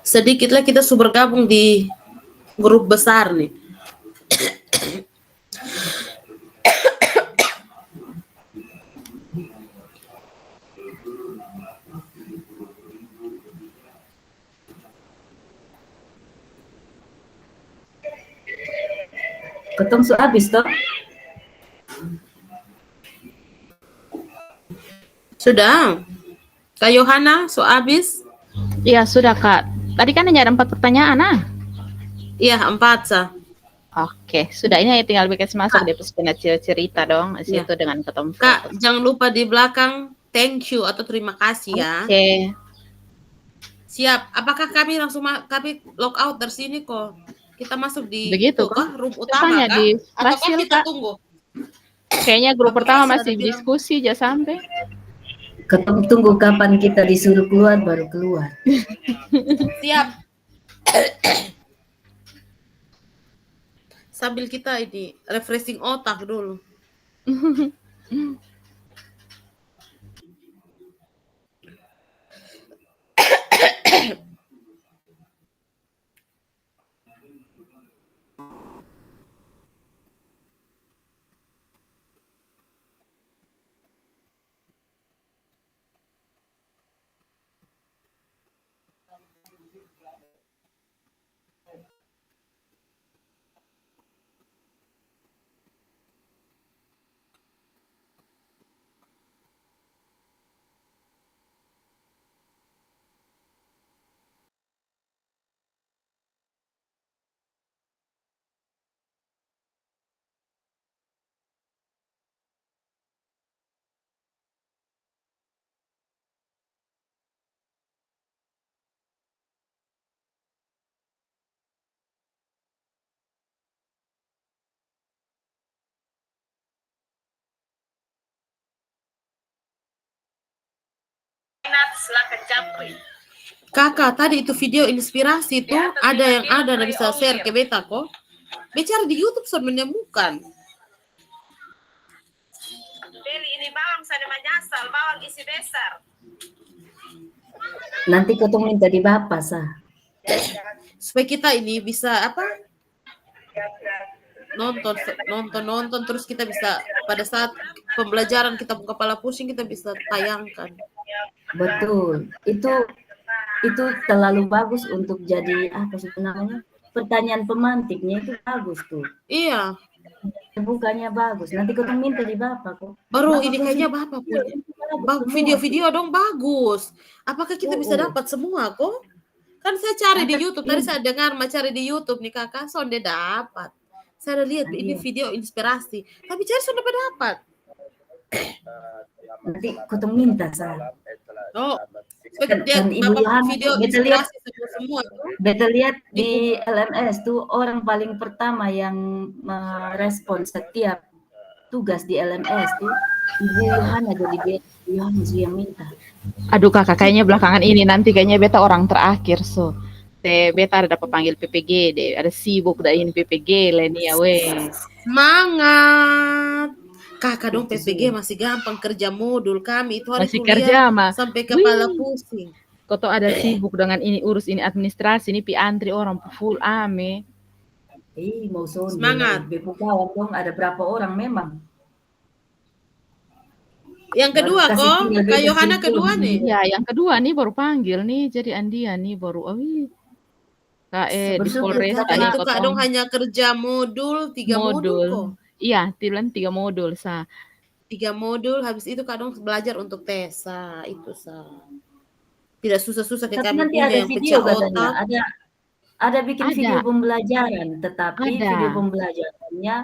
Sedikitlah kita sudah bergabung di grup besar nih. Ketong su habis toh? Sudah. Kak Yohana, so habis? Iya, sudah, Kak. Tadi kan hanya ada 4 pertanyaan, ah. Iya, 4 sah. Oke, sudah ini tinggal bikin masuk Kak. di cerita dong di Iya. situ dengan ketemu Kak, foto. jangan lupa di belakang thank you atau terima kasih ya. Oke. Siap. Apakah kami langsung kami log out dari sini kok? Kita masuk di Begitu, itu Kak? room Saya utama tanya kah? di Ataukah Fasil, kita Kak. tunggu? Kayaknya grup Apa pertama Fasil ada masih bilang? diskusi aja sampai. Tunggu kapan kita disuruh keluar baru keluar. Siap. Sambil kita ini refreshing otak dulu. Kakak, tadi itu video inspirasi tuh ada yang ada bisa share ke beta kok. Bicara di YouTube sudah menemukan. Beli ini bawang saya menyasar, bawang isi besar. Nanti kotong minta di Bapak sah. Supaya kita ini bisa apa? Nonton terus kita bisa pada saat pembelajaran kita kepala pusing kita bisa tayangkan. Betul. Itu terlalu bagus untuk jadi apa sih namanya? Pertanyaan pemantiknya itu bagus tuh. Iya. Bukannya bagus. Nanti kotong minta di Bapak kok. Baru Bapak ini kayaknya Bapak punya. Video-video dong bagus. Apakah kita bisa dapat semua kok? Kan saya cari di YouTube. Tadi saya dengar cari di YouTube nih kakak. Sonde dapat. Saya lihat ini video inspirasi. Tapi cari sonde dapat. Nanti kotong minta saya. Oh. Kan Ibu Yohana, video inspirasi semua. Beta lihat di LMS tuh orang paling pertama yang merespon setiap tugas di LMS tuh Ibu Yohana, jadi Beta Yohana yang minta. Aduh kakak, kayaknya belakangan ini nanti kayaknya beta orang terakhir so. Beta ada dapat panggil PPG, ada sibuk dari PPG Lenia we. Semangat. Kakak dong PPG masih gampang kerja modul kami itu hari masih kuliah kerja mah sampai kepala pusing. Kau tuh ada sibuk dengan ini urus ini administrasi ini pi antri orang full ame. Mau sonde. Semangat. Bepukawan dong ada berapa orang memang. Yang kedua kok, Kak Yohana kedua nih. Ya, yang kedua nih baru panggil nih jadi Andia nih baru di Polres tadi itu Kak dong hanya kerja modul 3 modul kok. Iya, tilan 3 modul sa. 3 modul habis itu Kak dong belajar untuk tes itu sa. Tidak susah-susah kayak kami punya yang pecah otak. Ada bikin video pembelajaran, tetapi video pembelajarannya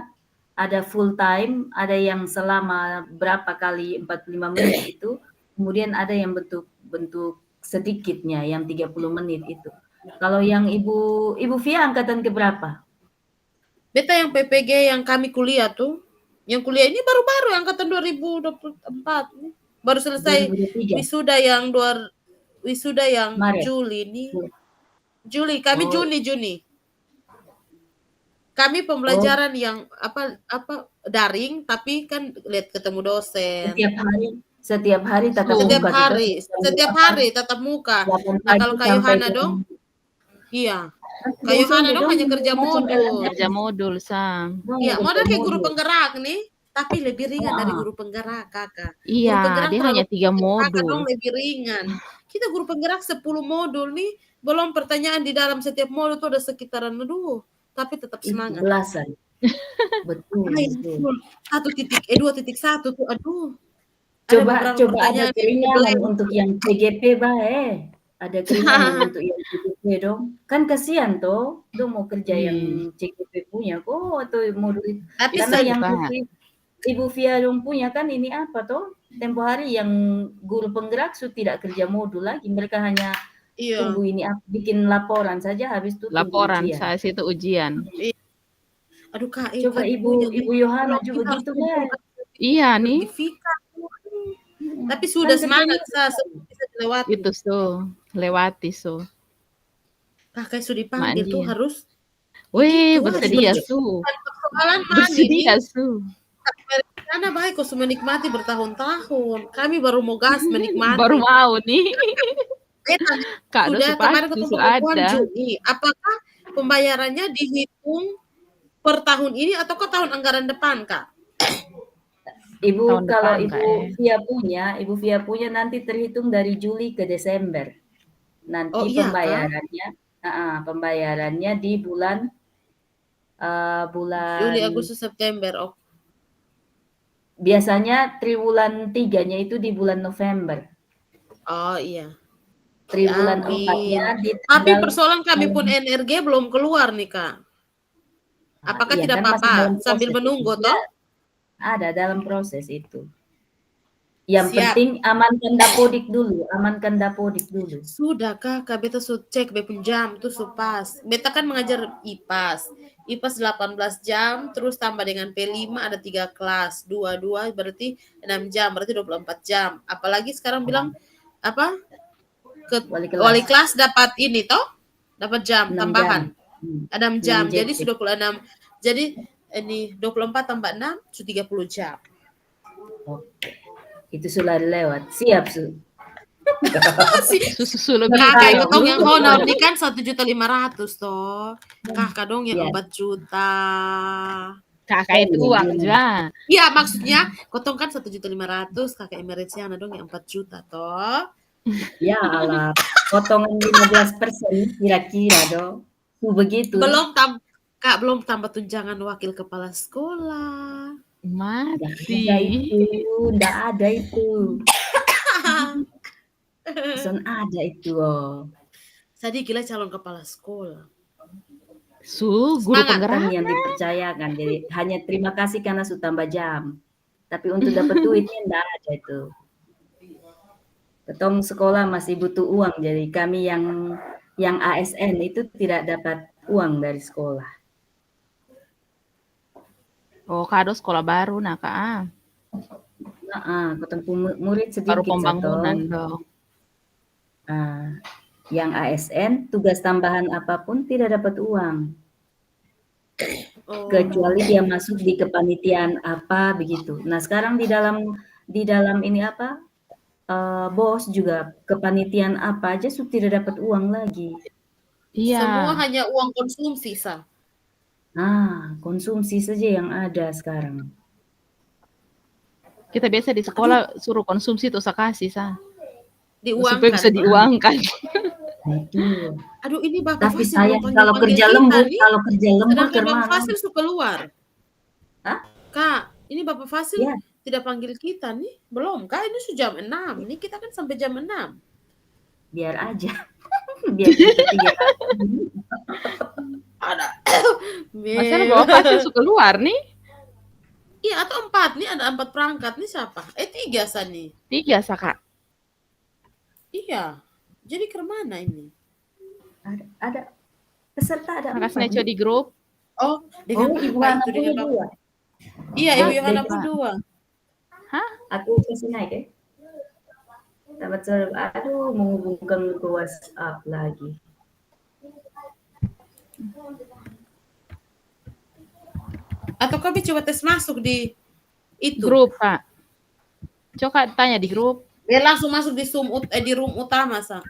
ada full time, ada yang selama berapa kali 45 menit itu, kemudian ada yang bentuk sedikitnya yang 30 menit itu. Kalau yang Ibu Fia angkatan keberapa? Beta yang PPG yang kami kuliah tuh, yang kuliah ini baru-baru angkatan 2024 nih. Baru selesai 2023. wisuda yang Maret. Juli nih. Juli, kami Juni. Kami pembelajaran yang apa daring tapi kan lihat ketemu dosen. Setiap hari tatap muka. Setiap hari tatap muka. Nah, kalau Kak Yohana dong? Iya. Kak Yohana dong hanya kerja modul. Kerja modul, Sam. Iya, modal kayak guru penggerak nih, tapi lebih ringan dari guru penggerak, Kakak. Iya, penggerak dia hanya 3 modul. Kakak dong lebih ringan. Kita guru penggerak 10 modul nih, belum pertanyaan di dalam setiap modul tuh ada sekitaran 2, tapi tetap semangat. Belasan. Betul. 2.1 tuh, aduh. Ada Coba beberapa coba ada pertanyaan yang keringanan blank. untuk yang PGP bae. Ada keringanan untuk yang CGP dong. Kan kasihan toh, dong mau kerja yang CGP punya kok atau modul itu. Tapi Karena yang Kak. Ibu Via dong punya kan ini apa toh? Tempo hari yang guru penggerak tidak kerja modul lagi. Mereka hanya iya. tunggu ini bikin laporan saja, habis itu tunggu Laporan ujian. saat itu ujian. Aduh Kak, Coba Ibu Yohana juga gitu deh. Iya nih. sertifikat. Tapi Kan sudah kerjanya semangat, bisa dilewati. Itu lewati Kakak sudah dipanggil tuh Mandi. harus Wih, begitu, harus bersedia berjuang. su. Persoalan mana Bersedia ini? su. Karena baik kok menikmati bertahun-tahun. Kami baru mau gas menikmati. Baru mau nih. Kak, Sudah kemarin ketemu perempuan ada. Juni. Apakah pembayarannya dihitung per tahun ini atau ke tahun anggaran depan, Kak? Ibu Tahun kalau depan, Ibu Via punya nanti terhitung dari Juli ke Desember. Nanti Oh, iya, pembayarannya di bulan Juli, Agustus, September. Oh. Biasanya triwulan 3-nya itu di bulan November. Oh iya. Triwulan Amin. 4-nya di Tapi persoalan kami pun NRG belum keluar nih, Kak. Apakah iya, tidak kan masih apa-apa dalam sambil proses menunggu itu. toh? Ada dalam proses itu. Yang Siap. penting amankan dapodik dulu. Sudah Kak, beta cek bepun jam tuh pas. Beta kan mengajar IPAS. IPAS 18 jam, terus tambah dengan P5 ada 3 kelas. 2 berarti 6 jam, berarti 24 jam. Apalagi sekarang bilang apa? Wali kelas dapat ini toh? Dapat jam tambahan. 6 jam. Jadi sudah 26. Jadi ini 24 tambah 6 sudah 30 jam. Oke. Itu sudah lewat. Siap, Su. Susu lebih. Kakak dong yang honor ini kan 1.500.000 toh. Kakak dong yang 4 juta. Kakak itu uang aja. Iya, maksudnya kotong kan 1.500.000, kakak emergency dong yang 4 juta toh. Ya Allah, potongan 15% kira-kira dong. Begitu. Belum tambah tunjangan wakil kepala sekolah. Mati. Nggak ada itu. Pesan ada itu. Tadi gila calon kepala sekolah. Guru penggerak yang dipercayakan. Jadi hanya terima kasih karena sudah tambah jam. Tapi untuk dapat duitnya enggak ada itu. Ketong sekolah masih butuh uang. Jadi kami yang ASN itu tidak dapat uang dari sekolah. Oh, kado sekolah baru nak Kak. Ketemu murid sedikit. Baru pembangunan dong. Yang ASN tugas tambahan apapun tidak dapat uang. Kecuali dia masuk di kepanitiaan apa begitu. Nah, sekarang di dalam ini apa? Bos juga kepanitiaan apa aja sudah tidak dapat uang lagi. Iya. Semua hanya uang konsumsi, Sa. Konsumsi saja yang ada sekarang. Kita biasa di sekolah suruh konsumsi terus kasih, Sa. Diuangkan. Supaya bisa diuangkan. Itu. Aduh, ini Bapak Tapi Fasil saya kalau kerja lembur sedangkan kemana? Bapak Fasil suka keluar. Hah? Kak, ini Bapak Fasil Ya. tidak panggil kita nih. Belum, Kak. Ini sudah jam 6. Ini kita kan sampai jam 6. Biar aja. Biar kita 3 Ada. Masalah Bapak Fasil suka keluar nih. Iya, atau 4. Nih ada 4 perangkat. Nih siapa? 3 Sa nih. 3 Sa, Kak. Iya. Jadi ke mana ini? Ada peserta ada 4. Makasih di grup. Oh, dengan Ibu Bapak Hana itu dengan punya 2. Iya, Ibu Yohana pun 2. Hah? Aku kasih naik ya. Dapat aduh menghubungkan ke WhatsApp lagi. Atau kami coba tes masuk di itu grup, Kak. Coba tanya di grup. Dia langsung masuk di di room utama, Sa.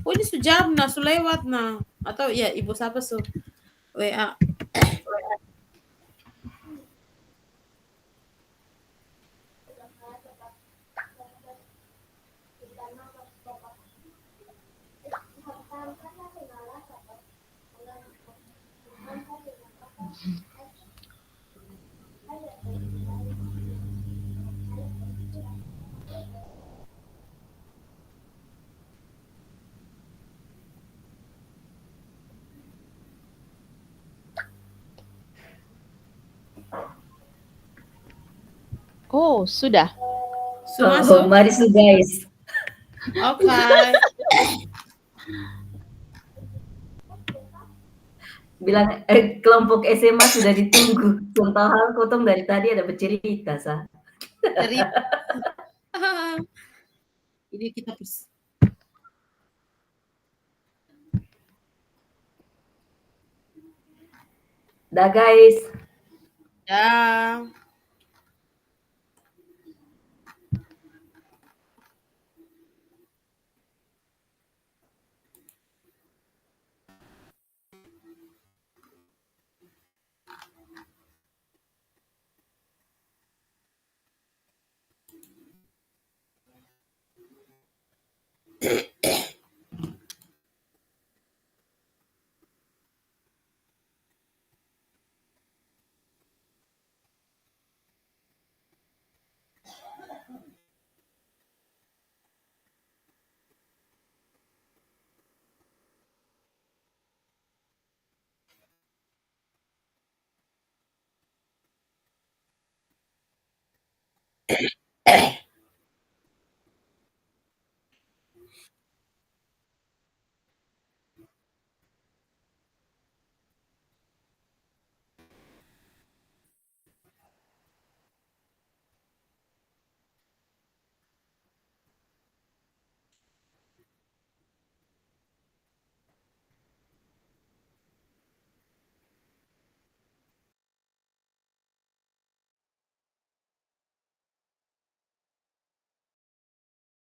Oh, ini sejam nah, lewat nah. Atau ya Ibu siapa WA. Oh, sudah. Su Oh, masuk? mari su guys. Oke. Bilang kelompok SMA sudah ditunggu. Contoh hal kotong dari tadi ada bercerita, Sa. Cerita. Ini kita Dah guys. dah.